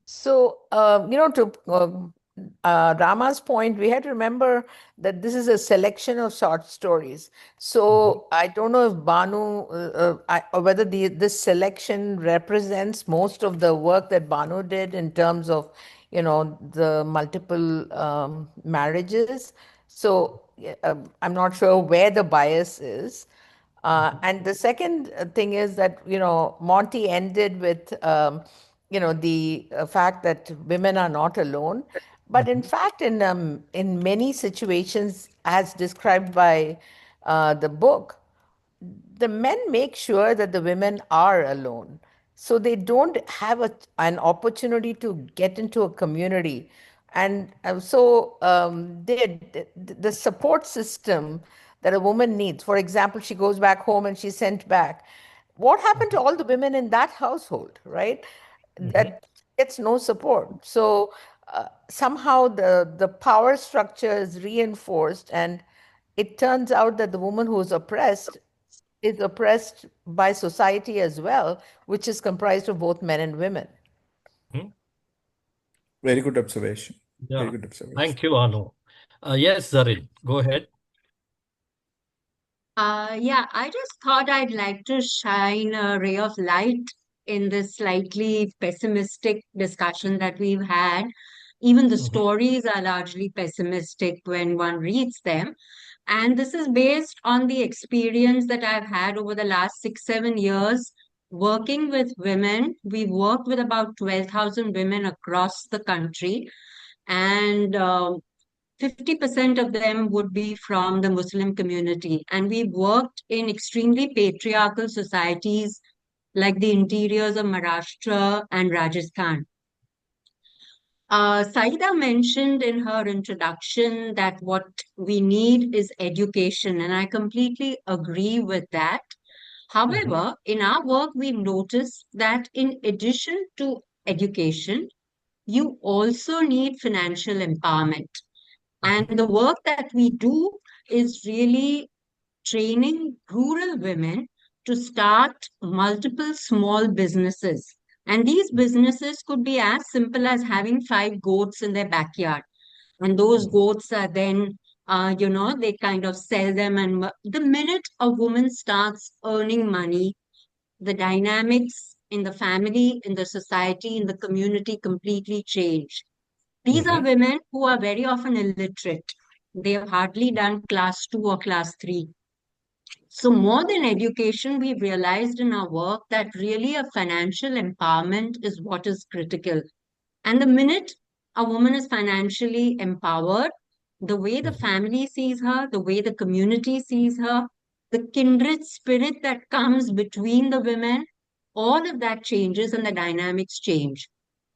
So, to Rama's point, we had to remember that this is a selection of short stories. So, I don't know if Banu, or whether this selection represents most of the work that Banu did in terms of, the multiple marriages. So, I'm not sure where the bias is. And the second thing is that, Monty ended with, the fact that women are not alone. But in fact, in many situations, as described by the book, the men make sure that the women are alone. So they don't have an opportunity to get into a community. And the support system that a woman needs, for example, she goes back home and she's sent back. What happened to all the women in that household, right? That gets no support. So somehow the power structure is reinforced, and it turns out that the woman who is oppressed is oppressed by society as well, which is comprised of both men and women. Very good observation. Very Yeah. good observation. Thank you, Anu. Yes, Zarin, go ahead. Yeah, I just thought I'd like to shine a ray of light in this slightly pessimistic discussion that we've had. Even the stories are largely pessimistic when one reads them. And this is based on the experience that I've had over the last 6-7 years working with women. We've worked with about 12,000 women across the country. And 50% of them would be from the Muslim community. And we've worked in extremely patriarchal societies like the interiors of Maharashtra and Rajasthan. Saida mentioned in her introduction that what we need is education, and I completely agree with that. However, in our work, we've noticed that in addition to education, you also need financial empowerment. And the work that we do is really training rural women to start multiple small businesses. And these businesses could be as simple as having 5 goats in their backyard. And those goats are then, they kind of sell them. And the minute a woman starts earning money, the dynamics in the family, in the society, in the community completely change. These are women who are very often illiterate. They have hardly done class 2 or class 3. So more than education, we've realized in our work that really a financial empowerment is what is critical. And the minute a woman is financially empowered, the way the family sees her, the way the community sees her, the kindred spirit that comes between the women, all of that changes and the dynamics change.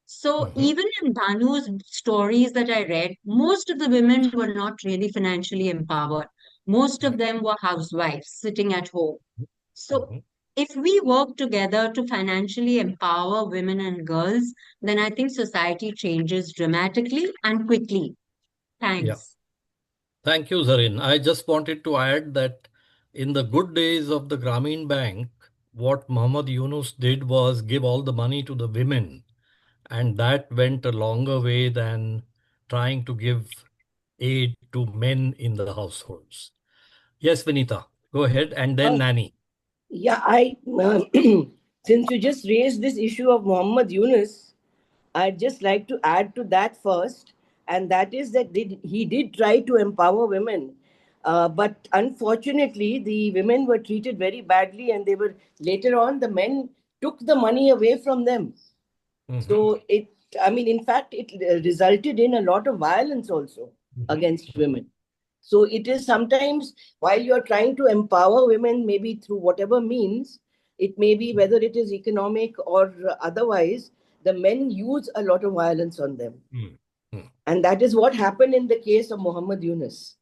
So even in Banu's stories that I read, most of the women were not really financially empowered. Most of them were housewives sitting at home. So if we work together to financially empower women and girls, then I think society changes dramatically and quickly. Thanks. Yeah. Thank you, Zarin. I just wanted to add that in the good days of the Grameen Bank, what Muhammad Yunus did was give all the money to the women, and that went a longer way than trying to give aid to men in the households. Yes, Vinita, go ahead, and then Nani. Yeah, since you just raised this issue of Muhammad Yunus, I'd just like to add to that first, and that is that he did try to empower women. But unfortunately, the women were treated very badly, and they were later on, the men took the money away from them. So in fact, it resulted in a lot of violence also against women. So it is sometimes, while you're trying to empower women, maybe through whatever means, it may be whether it is economic or otherwise, the men use a lot of violence on them. And that is what happened in the case of Muhammad Yunus.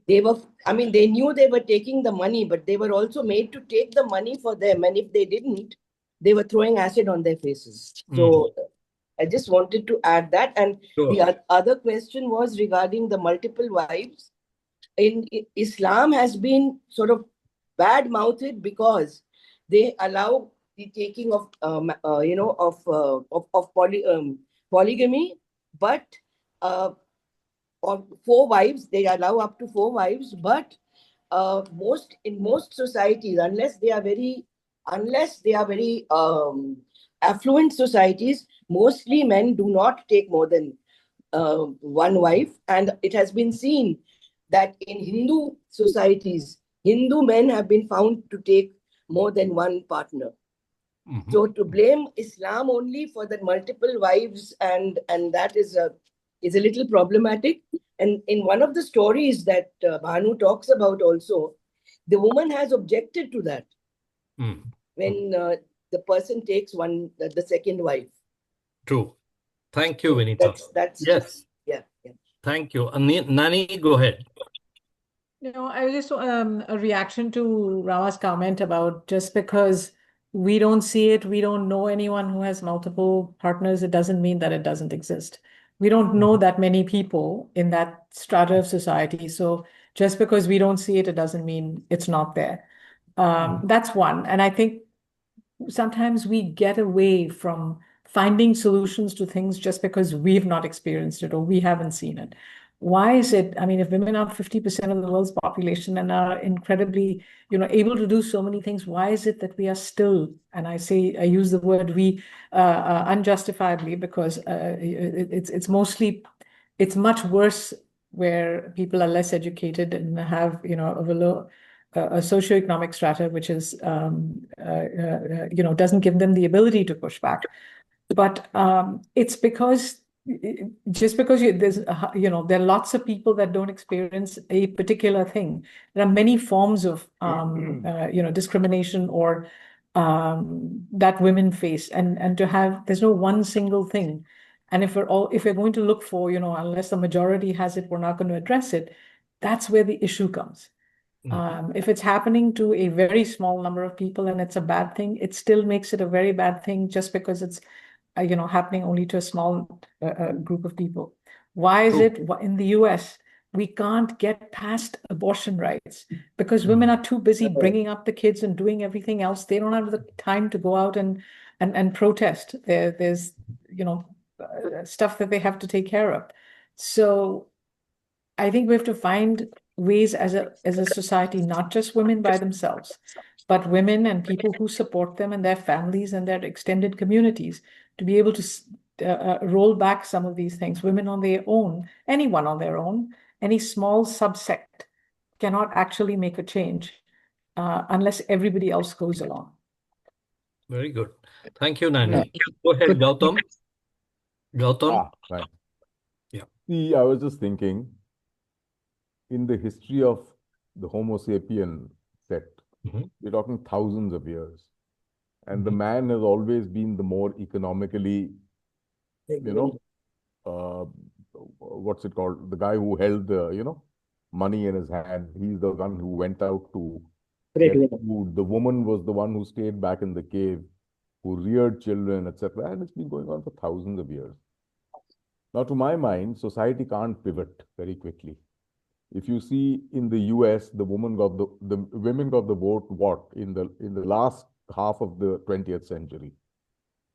They knew they were taking the money, but they were also made to take the money for them. And if they didn't, they were throwing acid on their faces. So I just wanted to add that. And the other question was regarding the multiple wives. Islam has been sort of bad-mouthed because they allow the taking of polygamy, but of 4 wives, they allow up to 4 wives. But in most societies, unless they are very affluent societies, mostly men do not take more than 1 wife. And it has been seen that in Hindu societies, Hindu men have been found to take more than 1 partner. So to blame Islam only for the multiple wives and that is a little problematic. And in one of the stories that Bhanu talks about also, the woman has objected to that when the person takes the second wife. True. Thank you, Vinita. That's yes. Yeah. Thank you. Nani, go ahead. I was just a reaction to Rama's comment about just because we don't see it, we don't know anyone who has multiple partners, it doesn't mean that it doesn't exist. We don't know that many people in that strata of society. So just because we don't see it, it doesn't mean it's not there. That's one. And I think sometimes we get away from finding solutions to things just because we've not experienced it or we haven't seen it. Why is it? I mean, if women are 50% of the world's population and are incredibly, able to do so many things, why is it that we are still, and I use the word we unjustifiably, because it's much worse where people are less educated and have, a socioeconomic strata which is, doesn't give them the ability to push back. But it's because just because there are lots of people that don't experience a particular thing. There are many forms of discrimination or that women face, and there's no one single thing. And if we're going to look for, unless the majority has it, we're not going to address it. That's where the issue comes. If it's happening to a very small number of people and it's a bad thing, it still makes it a very bad thing just because it's happening only to a small group of people. Why is it in the US we can't get past abortion rights? Because women are too busy bringing up the kids and doing everything else. They don't have the time to go out and protest. There's stuff that they have to take care of. So I think we have to find ways as a society, not just women by themselves, but women and people who support them and their families and their extended communities, to be able to roll back some of these things. Women on their own, anyone on their own, any small subsect cannot actually make a change unless everybody else goes along. Very good. Thank you, Nani. Go ahead, Gautam. Gautam? Right. Yeah. See, I was just thinking, in the history of the Homo sapien set, we're talking thousands of years. And the man has always been the more economically, what's it called? The guy who held the, money in his hand. He's the one who went out to get food. The woman was the one who stayed back in the cave, who reared children, etc. And it's been going on for thousands of years. Now, to my mind, society can't pivot very quickly. If you see in the US, the women got the vote in the last half of the 20th century.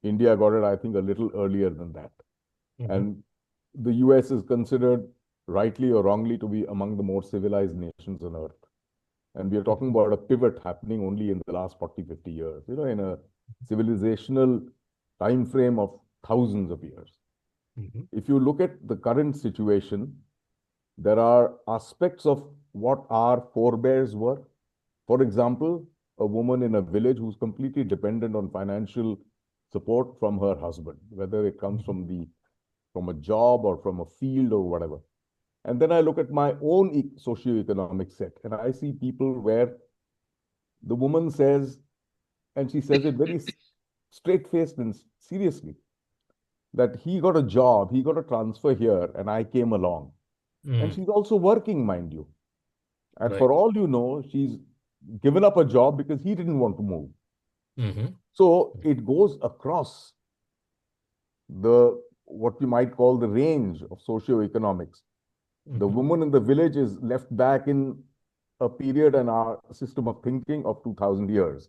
India got it, I think, a little earlier than that. And the US is considered, rightly or wrongly, to be among the more civilized nations on earth. And we are talking about a pivot happening only in the last 40, 50 years, in a civilizational time frame of thousands of years. If you look at the current situation, there are aspects of what our forebears were. For example, a woman in a village who's completely dependent on financial support from her husband, whether it comes from a job or from a field or whatever. And then I look at my own socioeconomic set, and I see people where the woman says, and she says it very straight-faced and seriously, that he got a job, he got a transfer here, and I came along. And she's also working, mind you. And for all you know, she's given up a job because he didn't want to move. So it goes across what you might call the range of socioeconomics. The woman in the village is left back in a period and our system of thinking of 2000 years.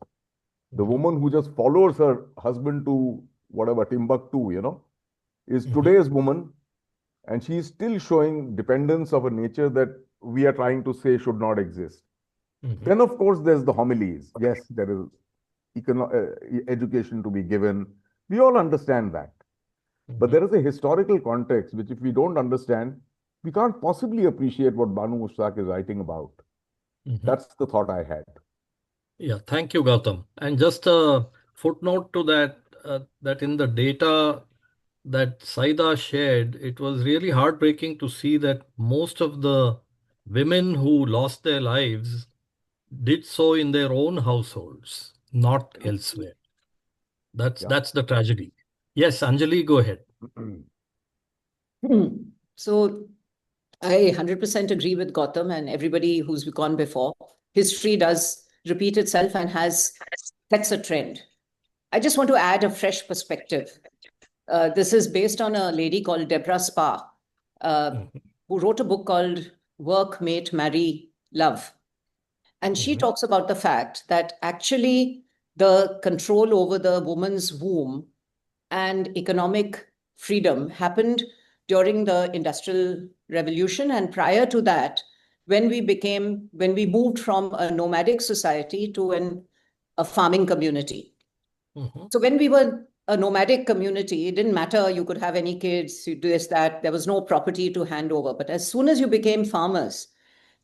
The woman who just follows her husband to whatever, Timbuktu, is today's woman. And she's still showing dependence of a nature that we are trying to say should not exist. Then, of course, there's the homilies. Yes, there is education to be given. We all understand that. But there is a historical context which, if we don't understand, we can't possibly appreciate what Banu Mushtaq is writing about. That's the thought I had. Yeah, thank you, Gautam. And just a footnote to that, that in the data that Saida shared, it was really heartbreaking to see that most of the women who lost their lives did so in their own households, not elsewhere. That's the tragedy. Yes, Anjali, go ahead. So I 100% agree with Gautam and everybody who's gone before. History does repeat itself and sets a trend. I just want to add a fresh perspective. This is based on a lady called Deborah Spa, who wrote a book called Work, Mate, Marry, Love. And she talks about the fact that actually the control over the woman's womb and economic freedom happened during the Industrial Revolution. And prior to that, when we moved from a nomadic society to a farming community. So when we were a nomadic community, it didn't matter, you could have any kids, you do this, that, there was no property to hand over. But as soon as you became farmers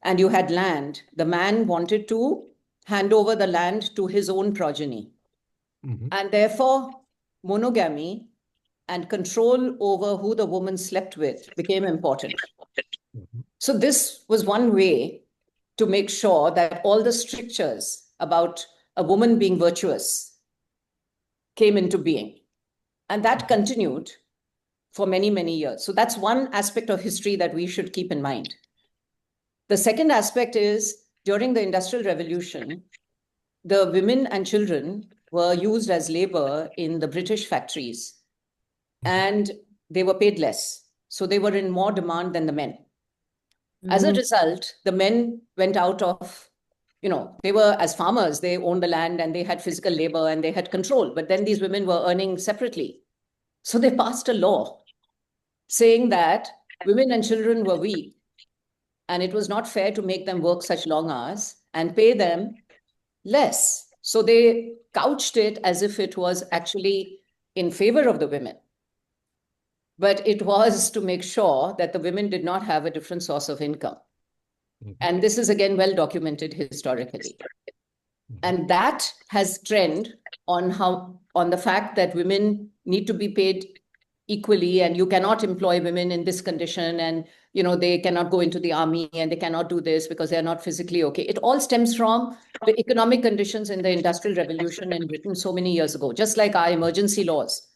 and you had land, the man wanted to hand over the land to his own progeny. And therefore, monogamy and control over who the woman slept with became important. So this was one way to make sure that all the strictures about a woman being virtuous came into being. And that continued for many, many years. So that's one aspect of history that we should keep in mind. The second aspect is during the Industrial Revolution, the women and children were used as labor in the British factories, and they were paid less. So they were in more demand than the men. As a result, the men went out of, they were, as farmers, they owned the land and they had physical labor and they had control. But then these women were earning separately. So they passed a law saying that women and children were weak and it was not fair to make them work such long hours and pay them less. So they couched it as if it was actually in favor of the women. But it was to make sure that the women did not have a different source of income. And this is again well documented historically. And that has trend on the fact that women need to be paid equally, and you cannot employ women in this condition, and they cannot go into the army and they cannot do this because they're not physically okay. It all stems from the economic conditions in the Industrial Revolution in Britain so many years ago, just like our emergency laws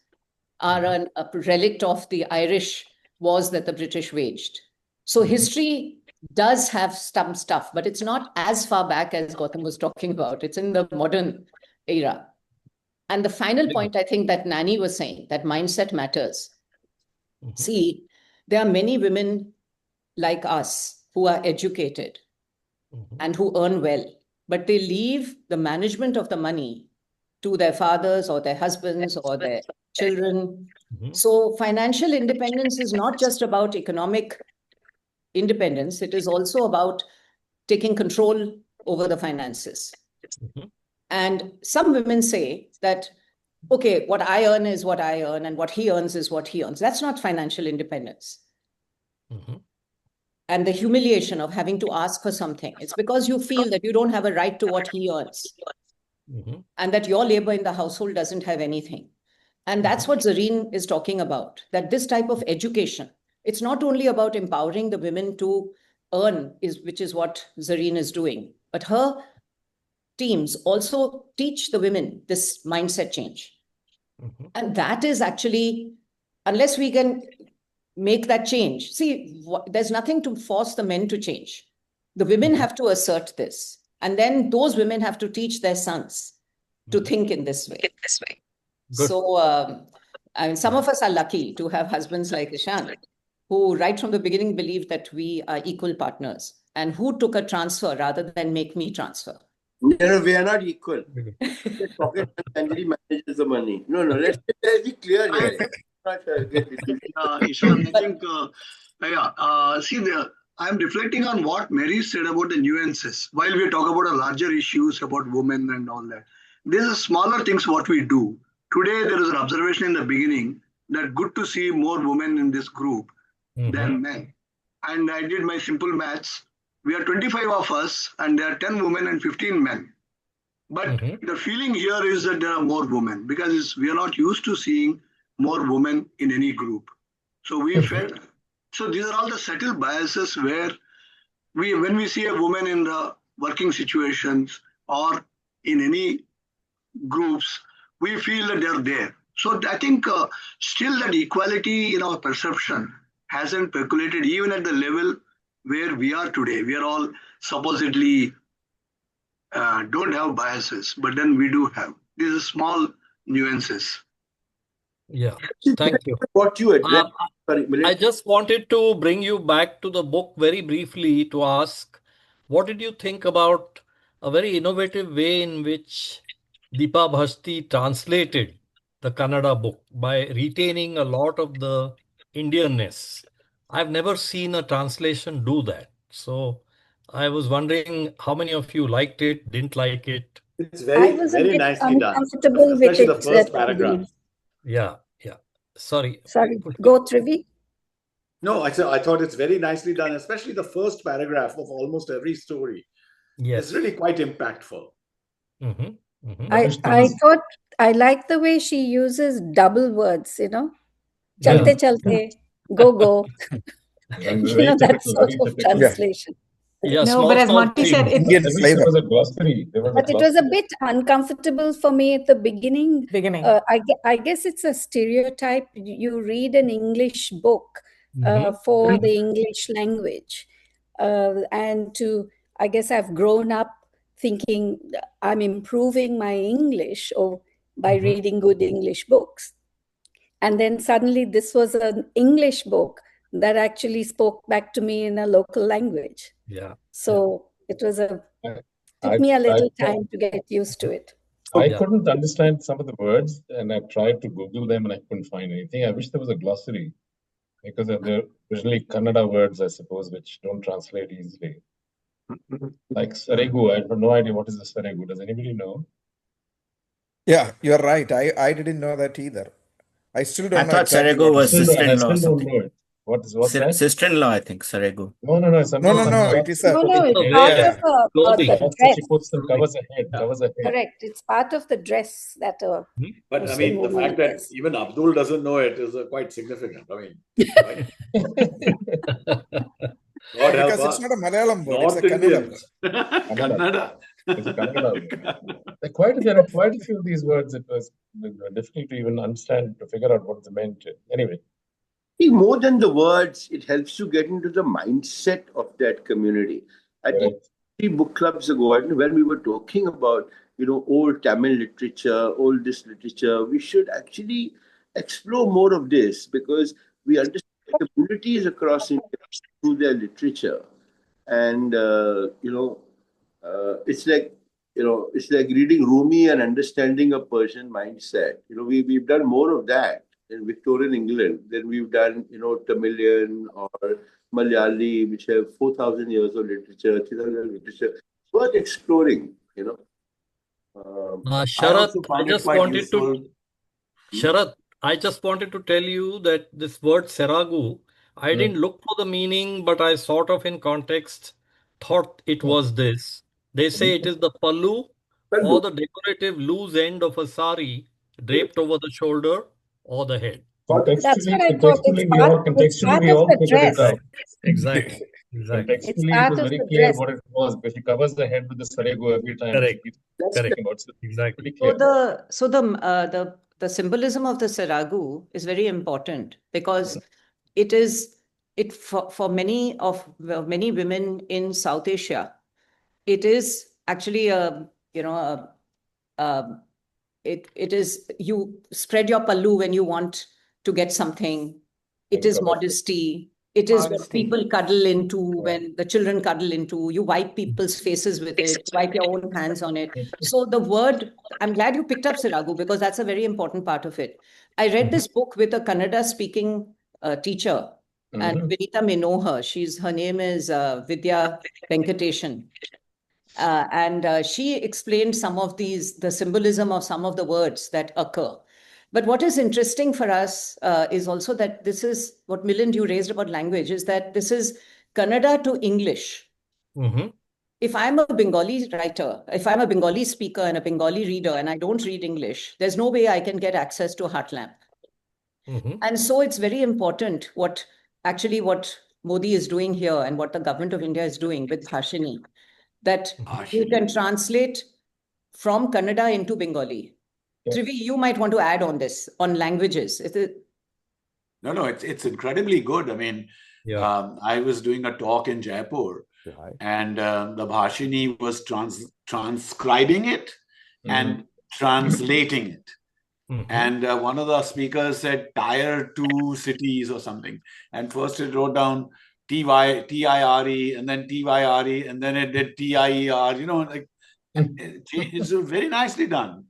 are a relict of the Irish wars that the British waged. So history does have some stuff, but it's not as far back as Gautam was talking about. It's in the modern era. And the final point, I think, that Nani was saying, that mindset matters. See, there are many women like us who are educated and who earn well, but they leave the management of the money to their fathers or their husbands or their children. So financial independence is not just about economic independence, it is also about taking control over the finances. And some women say that, okay, what I earn is what I earn and what he earns is what he earns. That's not financial independence. And the humiliation of having to ask for something, it's because you feel that you don't have a right to what he earns and that your labor in the household doesn't have anything. And that's what Zareen is talking about, that this type of education, it's not only about empowering the women to earn, which is what Zareen is doing, but her teams also teach the women this mindset change. And that is actually, unless we can make that change, see, there's nothing to force the men to change. The women have to assert this. And then those women have to teach their sons to think in this way. Good. So, I mean, some of us are lucky to have husbands like Ishan, who right from the beginning believed that we are equal partners and who took a transfer rather than make me transfer. No, we are not equal. Pocket Anjali manages the money. No, let's be clear here. Ishan, I think, I'm reflecting on what Mary said about the nuances. While we talk about larger issues about women and all that, these are smaller things what we do. Today, there is an observation in the beginning that good to see more women in this group than men. And I did my simple maths. We are 25 of us and there are 10 women and 15 men. But the feeling here is that there are more women because we are not used to seeing more women in any group. So we felt, so these are all the subtle biases where when we see a woman in the working situations or in any groups, we feel that they're there. So I think still that equality in our perception hasn't percolated even at the level where we are today. We are all supposedly don't have biases, but then we do have. These are small nuances. Yeah, thank you. What you addressed. I just wanted to bring you back to the book very briefly to ask, what did you think about a very innovative way in which Deepa Bhasti translated the Kannada book by retaining a lot of the Indianness. I've never seen a translation do that. So I was wondering how many of you liked it, didn't like it. It's I very, was a very bit nicely done, uncomfortable with especially the it, first Trivi. paragraph. Yeah. Sorry. Sorry, go Trivi. No, I thought it's very nicely done, especially the first paragraph of almost every story. Yes. It's really quite impactful. I thought I like the way she uses double words, chalte chalte, go. That sort of translation. Yeah, No, small, but as small Monty said, things. Indian I wish flavor. there was a glossary. There was a But it was a glossary. bit uncomfortable for me at the beginning. I guess it's a stereotype. You read an English book for the English language. I guess I've grown up thinking I'm improving my English by reading good English books. And then suddenly this was an English book that actually spoke back to me in a local language. Yeah. So it was took me a little time to get used to it. I couldn't understand some of the words, and I tried to Google them, and I couldn't find anything. I wish there was a glossary, because they're originally Kannada words, I suppose, which don't translate easily. Like Saregu, I have no idea what is the Saregu. Does anybody know? Yeah, you're right. I didn't know that either. I still don't I know thought exactly Sarego what was it is. sister-in-law or I still don't something. know it. What's that? Sister-in-law, I think, Saregu. No. No, it is a. It's part of the That's dress. she puts and covers her head. Correct. It's part of the dress that But I Muslim mean, the woman fact that wears. even Abdul doesn't know it is quite significant. I mean, God help Because it's us. not a Malayalam word, North it's a Kannada Indians. Kannada. It's a Kannada word. There are quite a few of these words. It was difficult to even understand, to figure out what they meant. Anyway. See, more than the words, it helps you get into the mindset of that community. I think 3 book clubs ago, when we were talking about, old Tamil literature, old this literature, we should actually explore more of this, because we understand communities across India through their literature. And, it's like, it's like reading Rumi and understanding a Persian mindset. We've done more of that in Victorian England than we've done, Tamilian or Malayali, which have 4,000 years of literature, 3,000 years of literature. It's worth exploring, Sharat, I just wanted to tell you that this word Seragu, I didn't look for the meaning, but I sort of in context thought it was this. They say it is the pallu or the decorative loose end of a sari draped over the shoulder or the head. That's what I thought. It's part of the dress. Exactly. It's Contextually, it part was of very the clear dress. what it was, because she covers the head with the Sarego every time. Correct. Exactly. So the symbolism of the Seragu is very important, because for many women in South Asia, it is actually it is, you spread your pallu when you want to get something. It is modesty. It is what people cuddle into, when the children cuddle into. You wipe people's faces with it, wipe your own hands on it. So the word, I'm glad you picked up Seragu, because that's a very important part of it. I read this book with a Kannada speaking teacher, and Vinita may know her. Her name is Vidya Venkateshan. And she explained some of the symbolism of some of the words that occur. But what is interesting for us is also that this is what Milind, you raised about language, is that this is Kannada to English. If I'm a Bengali writer, if I'm a Bengali speaker and a Bengali reader, and I don't read English, there's no way I can get access to Heartlamp. And so it's very important what Modi is doing here, and what the government of India is doing with Bhashini, that you can translate from Kannada into Bengali. Trivi, you might want to add on this, on languages. No, it's incredibly good. I mean, I was doing a talk in Jaipur, and the Bhashini was transcribing it and translating it. And one of the speakers said tier 2 cities or something. And first it wrote down TIRE, and then TYRE, and then it did TIER, like It's very nicely done.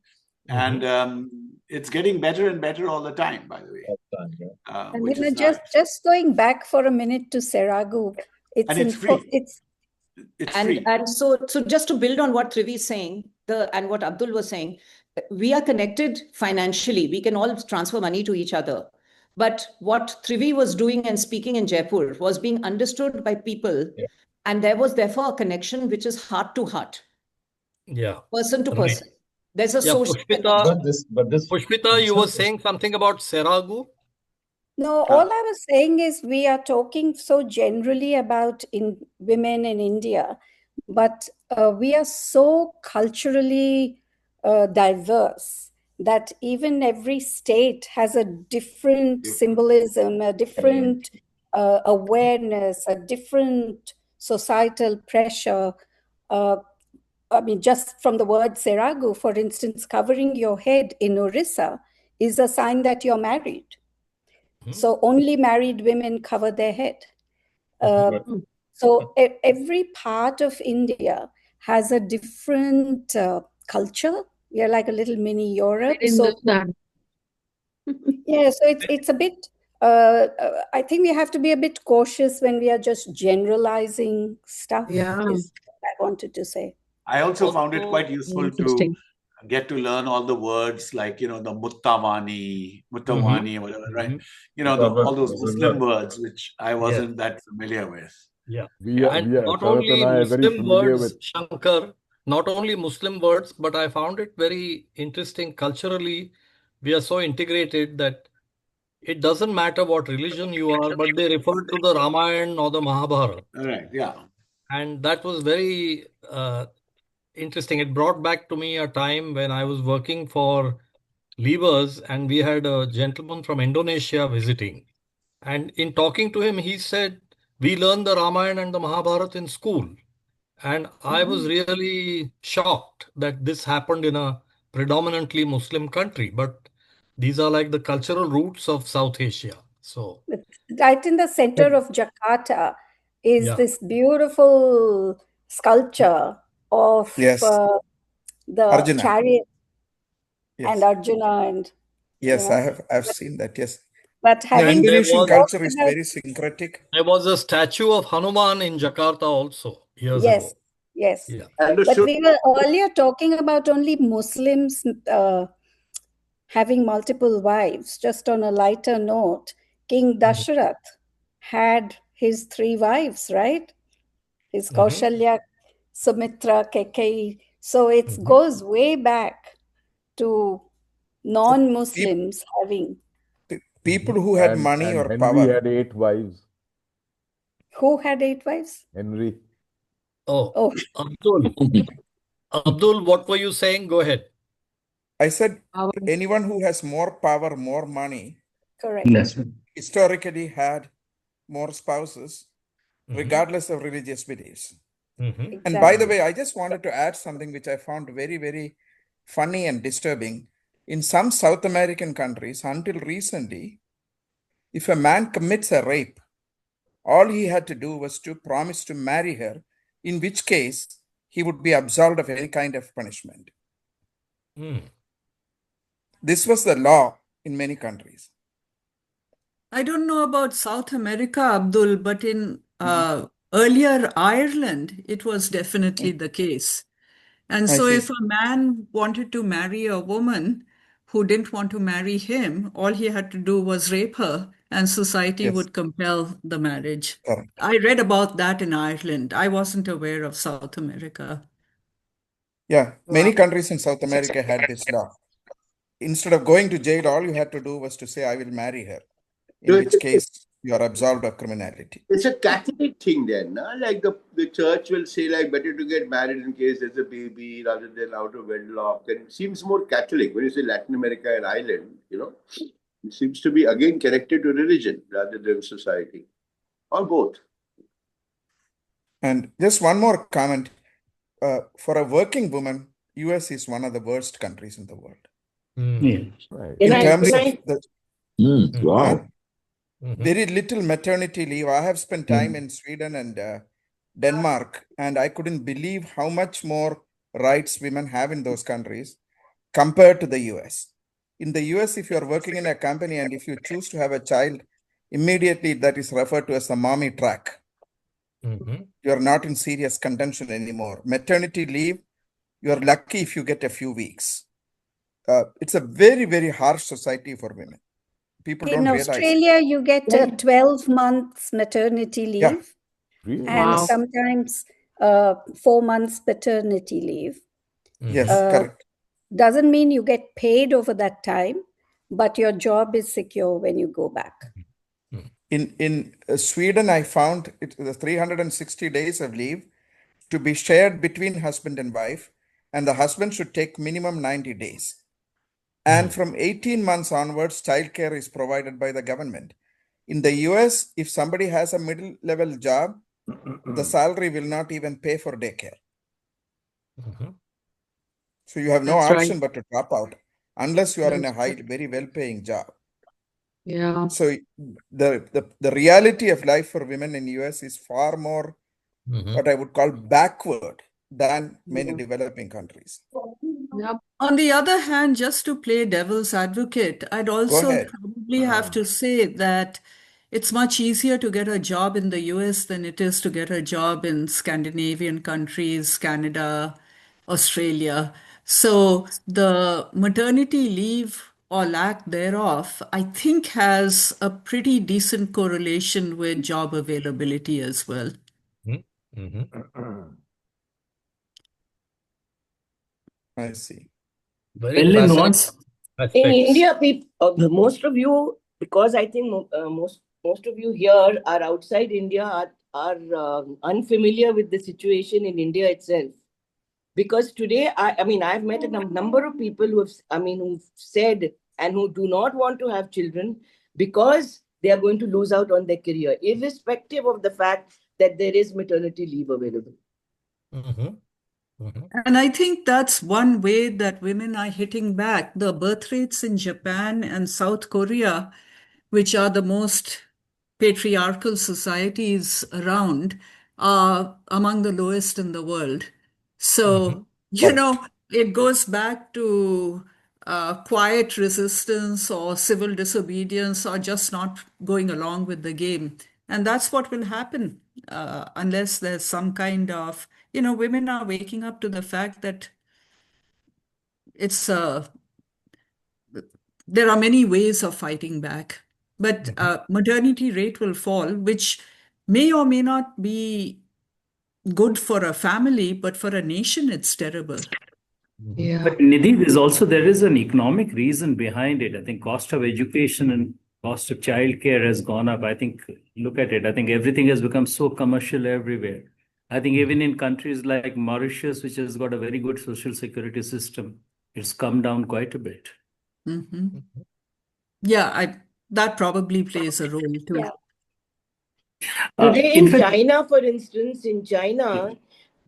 And it's getting better and better all the time, by the way. And Which you know, is nice. just going back for a minute to Seragu, And it's free. It's free. And so just to build on what Trivi is saying, and what Abdul was saying, we are connected financially. We can all transfer money to each other. But what Trivi was doing and speaking in Jaipur was being understood by people. Yeah. And there was therefore a connection which is heart to heart. Yeah. Person to person. There's a social Pushpita, you were saying something about Seragu? No, all I was saying is we are talking so generally about women in India, but we are so culturally diverse that even every state has a different symbolism, a different awareness, a different societal pressure. I mean, just from the word Seragu, for instance, covering your head in Orissa is a sign that you're married. So only married women cover their head. So every part of India has a different culture. We are like a little mini Europe. So yeah, so it's a bit. I think we have to be a bit cautious when we are just generalizing stuff. Yeah, is what I wanted to say. I also found it quite useful to get to learn all the words like, the Muttavani, whatever, right? All those Muslim words, which I wasn't that familiar with. Yeah. And not only Muslim words, Shankar, not only Muslim words, but I found it very interesting culturally. We are so integrated that it doesn't matter what religion you are, but they refer to the Ramayana or the Mahabharata. Right, yeah. And that was very interesting. It brought back to me a time when I was working for Levers and we had a gentleman from Indonesia visiting. And in talking to him, he said, we learned the Ramayana and the Mahabharata in school. And I was really shocked that this happened in a predominantly Muslim country. But these are like the cultural roots of South Asia. So right in the center of Jakarta is this beautiful sculpture of the Arjuna. chariot and Arjuna and I've seen that. Yes, but Indonesian culture is very syncretic. There was a statue of Hanuman in Jakarta also years ago. Yes. Yeah. But we were earlier talking about only Muslims having multiple wives. Just on a lighter note, King Dasharath had his 3 wives, right? His Kaushalya, Sumitra, Kekeyi. So it goes way back to non-Muslims having. People who had money or Henry power. had 8 wives. Who had 8 wives? Henry. Oh. Abdul, what were you saying? Go ahead. I said anyone who has more power, more money, correct, historically had more spouses, regardless of religious beliefs. Exactly. And by the way, I just wanted to add something which I found very, very funny and disturbing. In some South American countries, until recently, if a man commits a rape, all he had to do was to promise to marry her, in which case he would be absolved of any kind of punishment. This was the law in many countries. I don't know about South America, Abdul, but in earlier Ireland, it was definitely the case. And so if a man wanted to marry a woman who didn't want to marry him, all he had to do was rape her and society would compel the marriage. Correct. I read about that in Ireland. I wasn't aware of South America. Yeah, many countries in South America had this law. Instead of going to jail, all you had to do was to say, I will marry her. In which case, you are absolved of criminality. It's a Catholic thing then, no? Like the church will say, like, better to get married in case there's a baby rather than out of wedlock. And it seems more Catholic. When you say Latin America and Ireland, it seems to be again connected to religion rather than society. Or both. And just one more comment. For a working woman, US is one of the worst countries in the world. Right. In terms of wow. Very little maternity leave. I have spent time in Sweden and Denmark, and I couldn't believe how much more rights women have in those countries compared to the US. In the US, if you are working in a company and if you choose to have a child, immediately that is referred to as the mommy track. You are not in serious contention anymore. Maternity leave, you are lucky if you get a few weeks. It's a very, very harsh society for women. People don't realize. In Australia, you get 12 months maternity leave. Yeah. Really? And Wow. sometimes 4 months paternity leave. Yes, correct. Doesn't mean you get paid over that time, but your job is secure when you go back. In Sweden, I found the 360 days of leave to be shared between husband and wife, and the husband should take minimum 90 days. And from 18 months onwards, childcare is provided by the government. In the US, if somebody has a middle-level job, the salary will not even pay for daycare. So you have no That's option right. but to drop out unless you are in a That's high, right. very well-paying job. Yeah. So the reality of life for women in US is far more what I would call backward than many developing countries. Yep. On the other hand, just to play devil's advocate, I'd Go also ahead. probably have to say that it's much easier to get a job in the US than it is to get a job in Scandinavian countries, Canada, Australia. So the maternity leave or lack thereof, I think, has a pretty decent correlation with job availability as well. I see. Very Well, in fascinating once in aspects. India, people, most of you, because I think most of you here are outside India, are unfamiliar with the situation in India itself. Because today, I mean, I've met a number of people who've said and who do not want to have children because they are going to lose out on their career, irrespective of the fact that there is maternity leave available. And I think that's one way that women are hitting back. The birth rates in Japan and South Korea, which are the most patriarchal societies around, are among the lowest in the world. So, it goes back to quiet resistance or civil disobedience or just not going along with the game. And that's what will happen unless there's some kind of, women are waking up to the fact that it's there are many ways of fighting back. But maternity rate will fall, which may or may not be good for a family, but for a nation, it's terrible. Yeah. But Nidhi, there is an economic reason behind it. I think cost of education and cost of childcare has gone up. I think, look at it. I think everything has become so commercial everywhere. I think even in countries like Mauritius, which has got a very good social security system, it's come down quite a bit. Yeah, that probably plays a role too. Yeah. Today in in fact- China, for instance,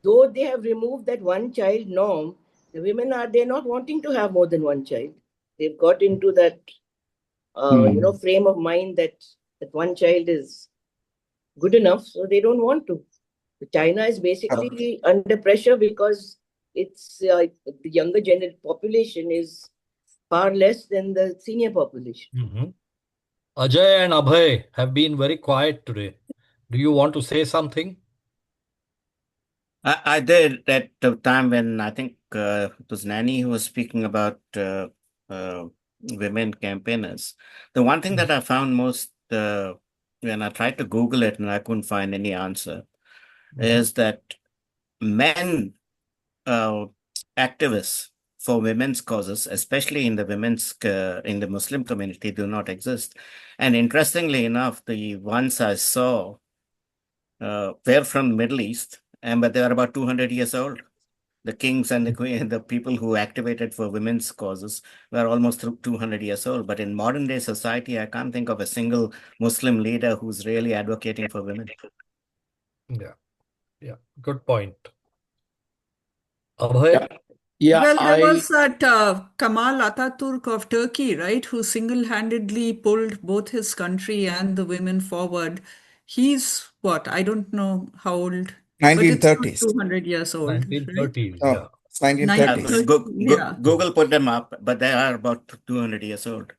though they have removed that one child norm, the women they're not wanting to have more than one child. They've got into that frame of mind that one child is good enough, so they don't want to. China is basically under pressure because it's the younger population is far less than the senior population. Ajay and Abhay have been very quiet today. Do you want to say something? I did at the time when I think it was Nanny who was speaking about women campaigners. The one thing that I found most when I tried to Google it and I couldn't find any answer is that men activists for women's causes, especially in the in the Muslim community, do not exist. And interestingly enough, the ones I saw were from the Middle East, but they were about 200 years old. The kings and the queen, the people who activated for women's causes were almost 200 years old. But in modern day society, I can't think of a single Muslim leader who's really advocating for women. Yeah, good point. Abhay? Well, there was that Kemal Atatürk of Turkey, right, who single-handedly pulled both his country and the women forward. He's what? I don't know how old. But it's not 1930s. 200 years old. 1930s, Oh, yeah. It's 1930s. Google put them up, but they are about 200 years old.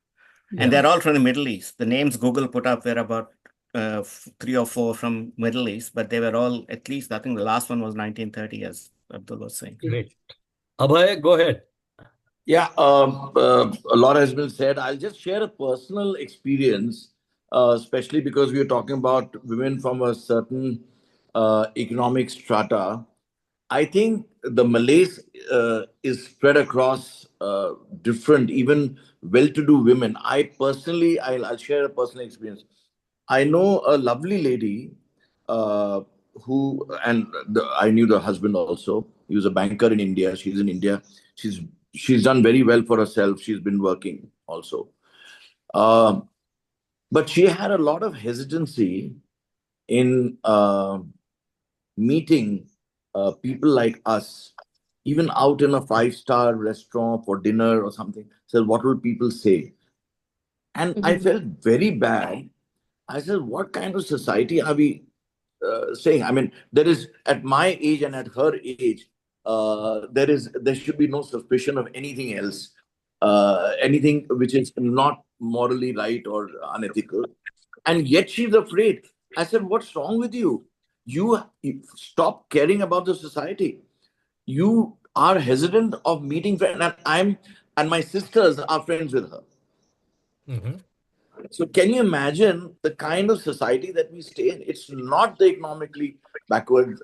Yeah. And they're all from the Middle East. The names Google put up were about 3 or 4 from Middle East, but they were all, at least, I think the last one was 1930, as Abdul was saying. Great. Abhay, go ahead. Yeah, a lot has been said. I'll just share a personal experience, especially because we are talking about women from a certain economic strata. I think the Malays is spread across different, even well-to-do women. I'll share a personal experience. I know a lovely lady I knew the husband also. He was a banker in India. She's in India. She's done very well for herself. She's been working also. But she had a lot of hesitancy in meeting people like us, even out in a 5-star restaurant for dinner or something. So what will people say? And I felt very bad. I said, what kind of society are we saying? I mean, there is, at my age and at her age, there should be no suspicion of anything else, anything which is not morally right or unethical. And yet she's afraid. I said, what's wrong with you? You stop caring about the society. You are hesitant of meeting friends, and my sisters are friends with her. Mm-hmm. So can you imagine the kind of society that we stay in? It's not the economically backward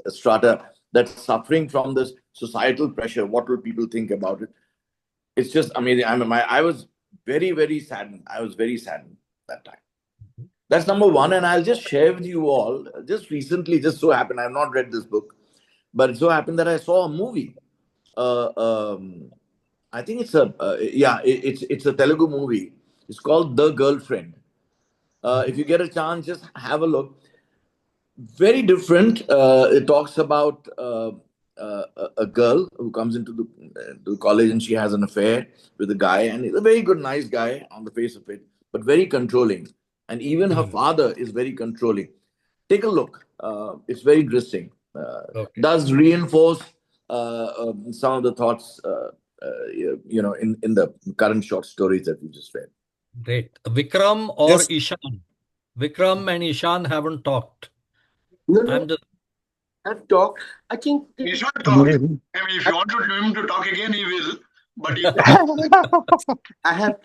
strata that's suffering from this societal pressure. What will people think about it? It's just amazing. I was very, very saddened. I was very saddened that time. That's number one. And I'll just share with you all, just recently, just so happened, I've not read this book, but it so happened that I saw a movie. I think it's a Telugu movie. It's called The Girlfriend. If you get a chance, just have a look. Very different. It talks about a girl who comes into the college and she has an affair with a guy, and he's a very good, nice guy on the face of it, but very controlling. And even her father is very controlling. Take a look. It's very interesting. Does reinforce some of the thoughts, in the current short stories that we just read. Great. Vikram or yes. Ishan? Vikram and Ishan haven't talked. No. I've talked. I think he should talk. I mean, if you want him to talk again, he will. But I have.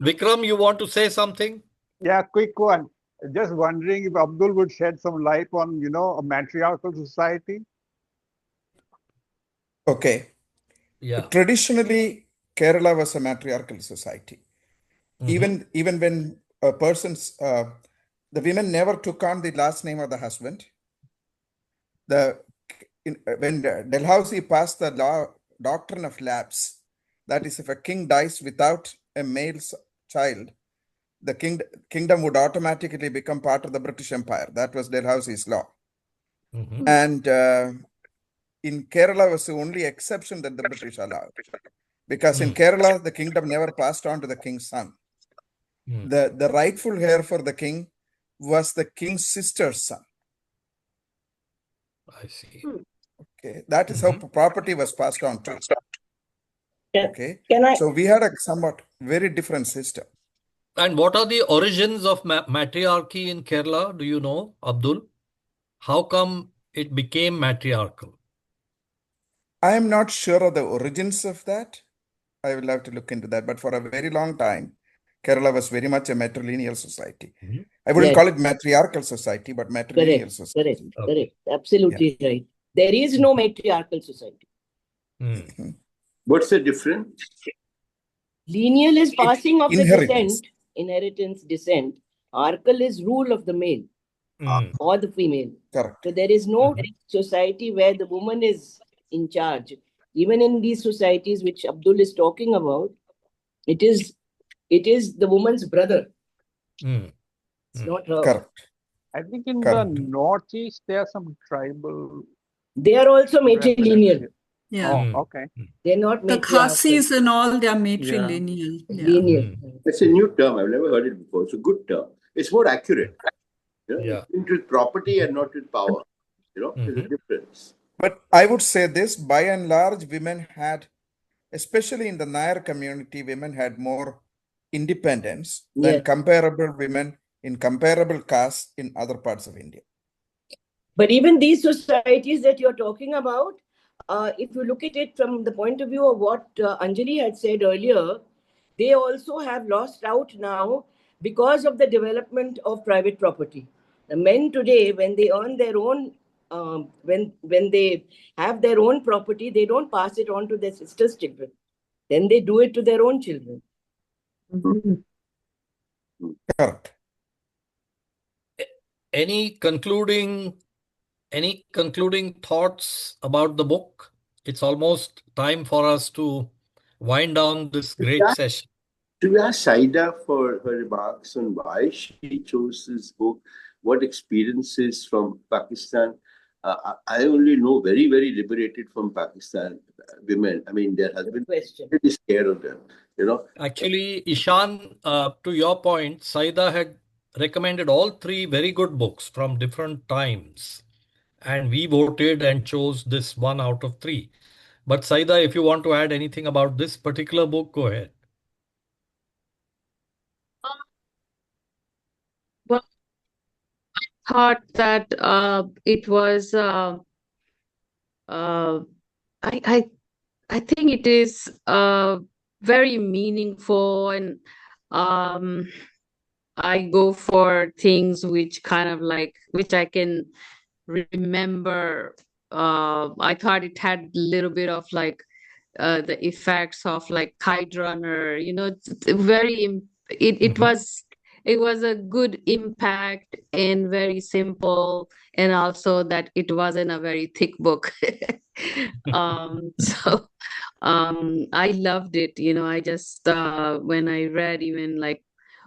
Vikram, you want to say something? Yeah, quick one. Just wondering if Abdul would shed some light on, a matriarchal society. Okay. Yeah. Traditionally, Kerala was a matriarchal society. Mm-hmm. Even when a person's the women never took on the last name of the husband. When Dalhousie passed the doctrine of lapse, that is, if a king dies without a male child, the kingdom would automatically become part of the British Empire. That was Dalhousie's law. Mm-hmm. And in Kerala was the only exception that the British allowed. Because in Kerala, the kingdom never passed on to the king's son. The rightful heir for the king was the king's sister's son. I see. Okay, that is how property was passed on to. Okay, so we had a somewhat very different system. And what are the origins of matriarchy in Kerala? Do you know, Abdul? How come it became matriarchal? I am not sure of the origins of that. I will have to look into that. But for a very long time, Kerala was very much a matrilineal society. Mm-hmm. I wouldn't call it matriarchal society, but matrilineal society. Correct. Absolutely right. There is no matriarchal society. Mm-hmm. What's the difference? Lineal is passing of the descent, inheritance, descent. Archal is rule of the male or the female. Correct. So there is no society where the woman is in charge. Even in these societies which Abdul is talking about, it is the woman's brother. It's not her. Correct. I think in the Northeast, there are some tribal. They are also matrilineal. Yeah. Oh, okay. They're not the Khasis and all, they're matrilineal. Yeah. Lineal. It's a new term. I've never heard it before. It's a good term. It's more accurate. It's with property and not with power. There's a difference. But I would say this, by and large, women had, especially in the Nair community, women had more independence than Yes. comparable women in comparable castes in other parts of India. But even these societies that you're talking about, if you look at it from the point of view of what Anjali had said earlier, they also have lost out now because of the development of private property. The men today, when they earn their own, when they have their own property, they don't pass it on to their sisters' children. Then they do it to their own children. Correct. Any concluding thoughts about the book? It's almost time for us to wind down this great session. To ask Saida for her remarks on why she chose this book, what experiences from Pakistan. I only know very, very liberated from Pakistan women. I mean, their husband is really scared of them, you know. Actually, Ishan, to your point, Saida had recommended all three very good books from different times, and we voted and chose this one out of three. But Saida, if you want to add anything about this particular book, go ahead. Well, I thought that it was I think it is very meaningful, and I go for things which kind of like which I can remember. I thought it had a little bit of like the effects of like Kite Runner, you know, it was a good impact and very simple, and also that it wasn't a very thick book. So I loved it, you know. I just when I read even like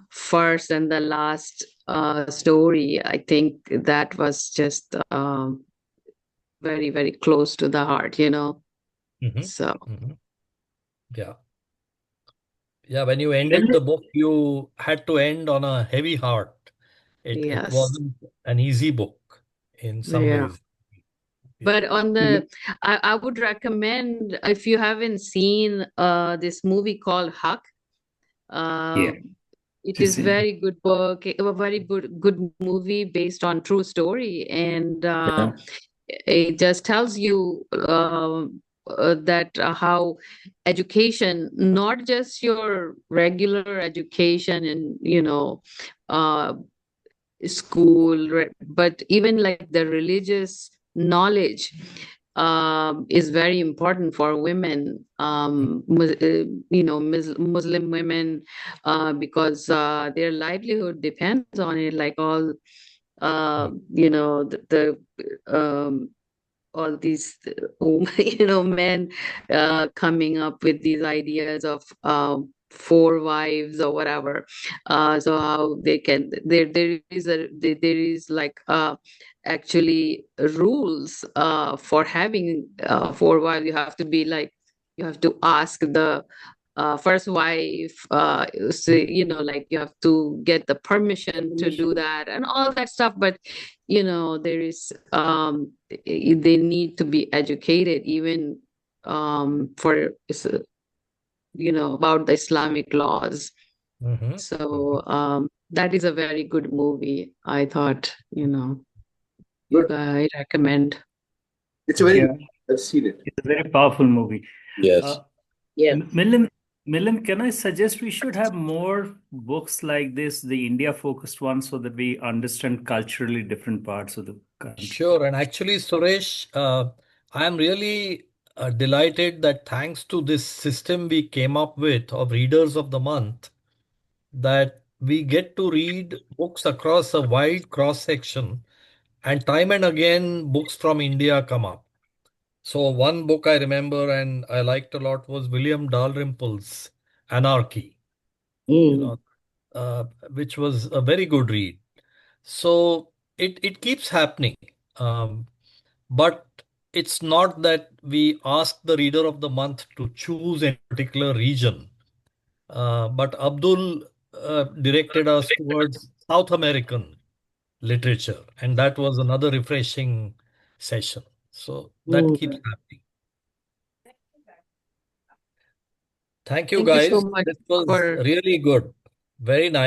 first and the last story, I think that was just very, very close to the heart, you know. So Yeah. Yeah, when you ended the book, you had to end on a heavy heart. It yes. wasn't an easy book in some Yeah. ways. But on the, I would recommend if you haven't seen this movie called Huck. It is very good book, a very good movie based on true story, and it just tells you that how education, not just your regular education and you know school, but even like the religious knowledge is very important for women, you know, Muslim women, because their livelihood depends on it, like all, you know, all these, you know, men coming up with these ideas of 4 wives or whatever. So how they can, there is like actually rules for having 4 wives. You have to be like, you have to ask the first wife, so, you know, like you have to get the permission to do that and all that stuff. But you know, there is they need to be educated even for you know, about the Islamic laws. So that is a very good movie, I thought, you know. I recommend. It's a very, I've seen it. It's a very powerful movie. Yes. Milan, can I suggest we should have more books like this, the India-focused ones, so that we understand culturally different parts of the country? Sure. And actually, Suresh, I am really delighted that thanks to this system we came up with of Readers of the Month, that we get to read books across a wide cross-section, and time and again, books from India come up. So one book I remember and I liked a lot was William Dalrymple's Anarchy, you know, which was a very good read. So it keeps happening. But it's not that we ask the Reader of the Month to choose a particular region. But Abdul directed us towards South American literature, and that was another refreshing session. So that keeps happening. Thank you, Thank you so guys. much This was for really good. Very nice.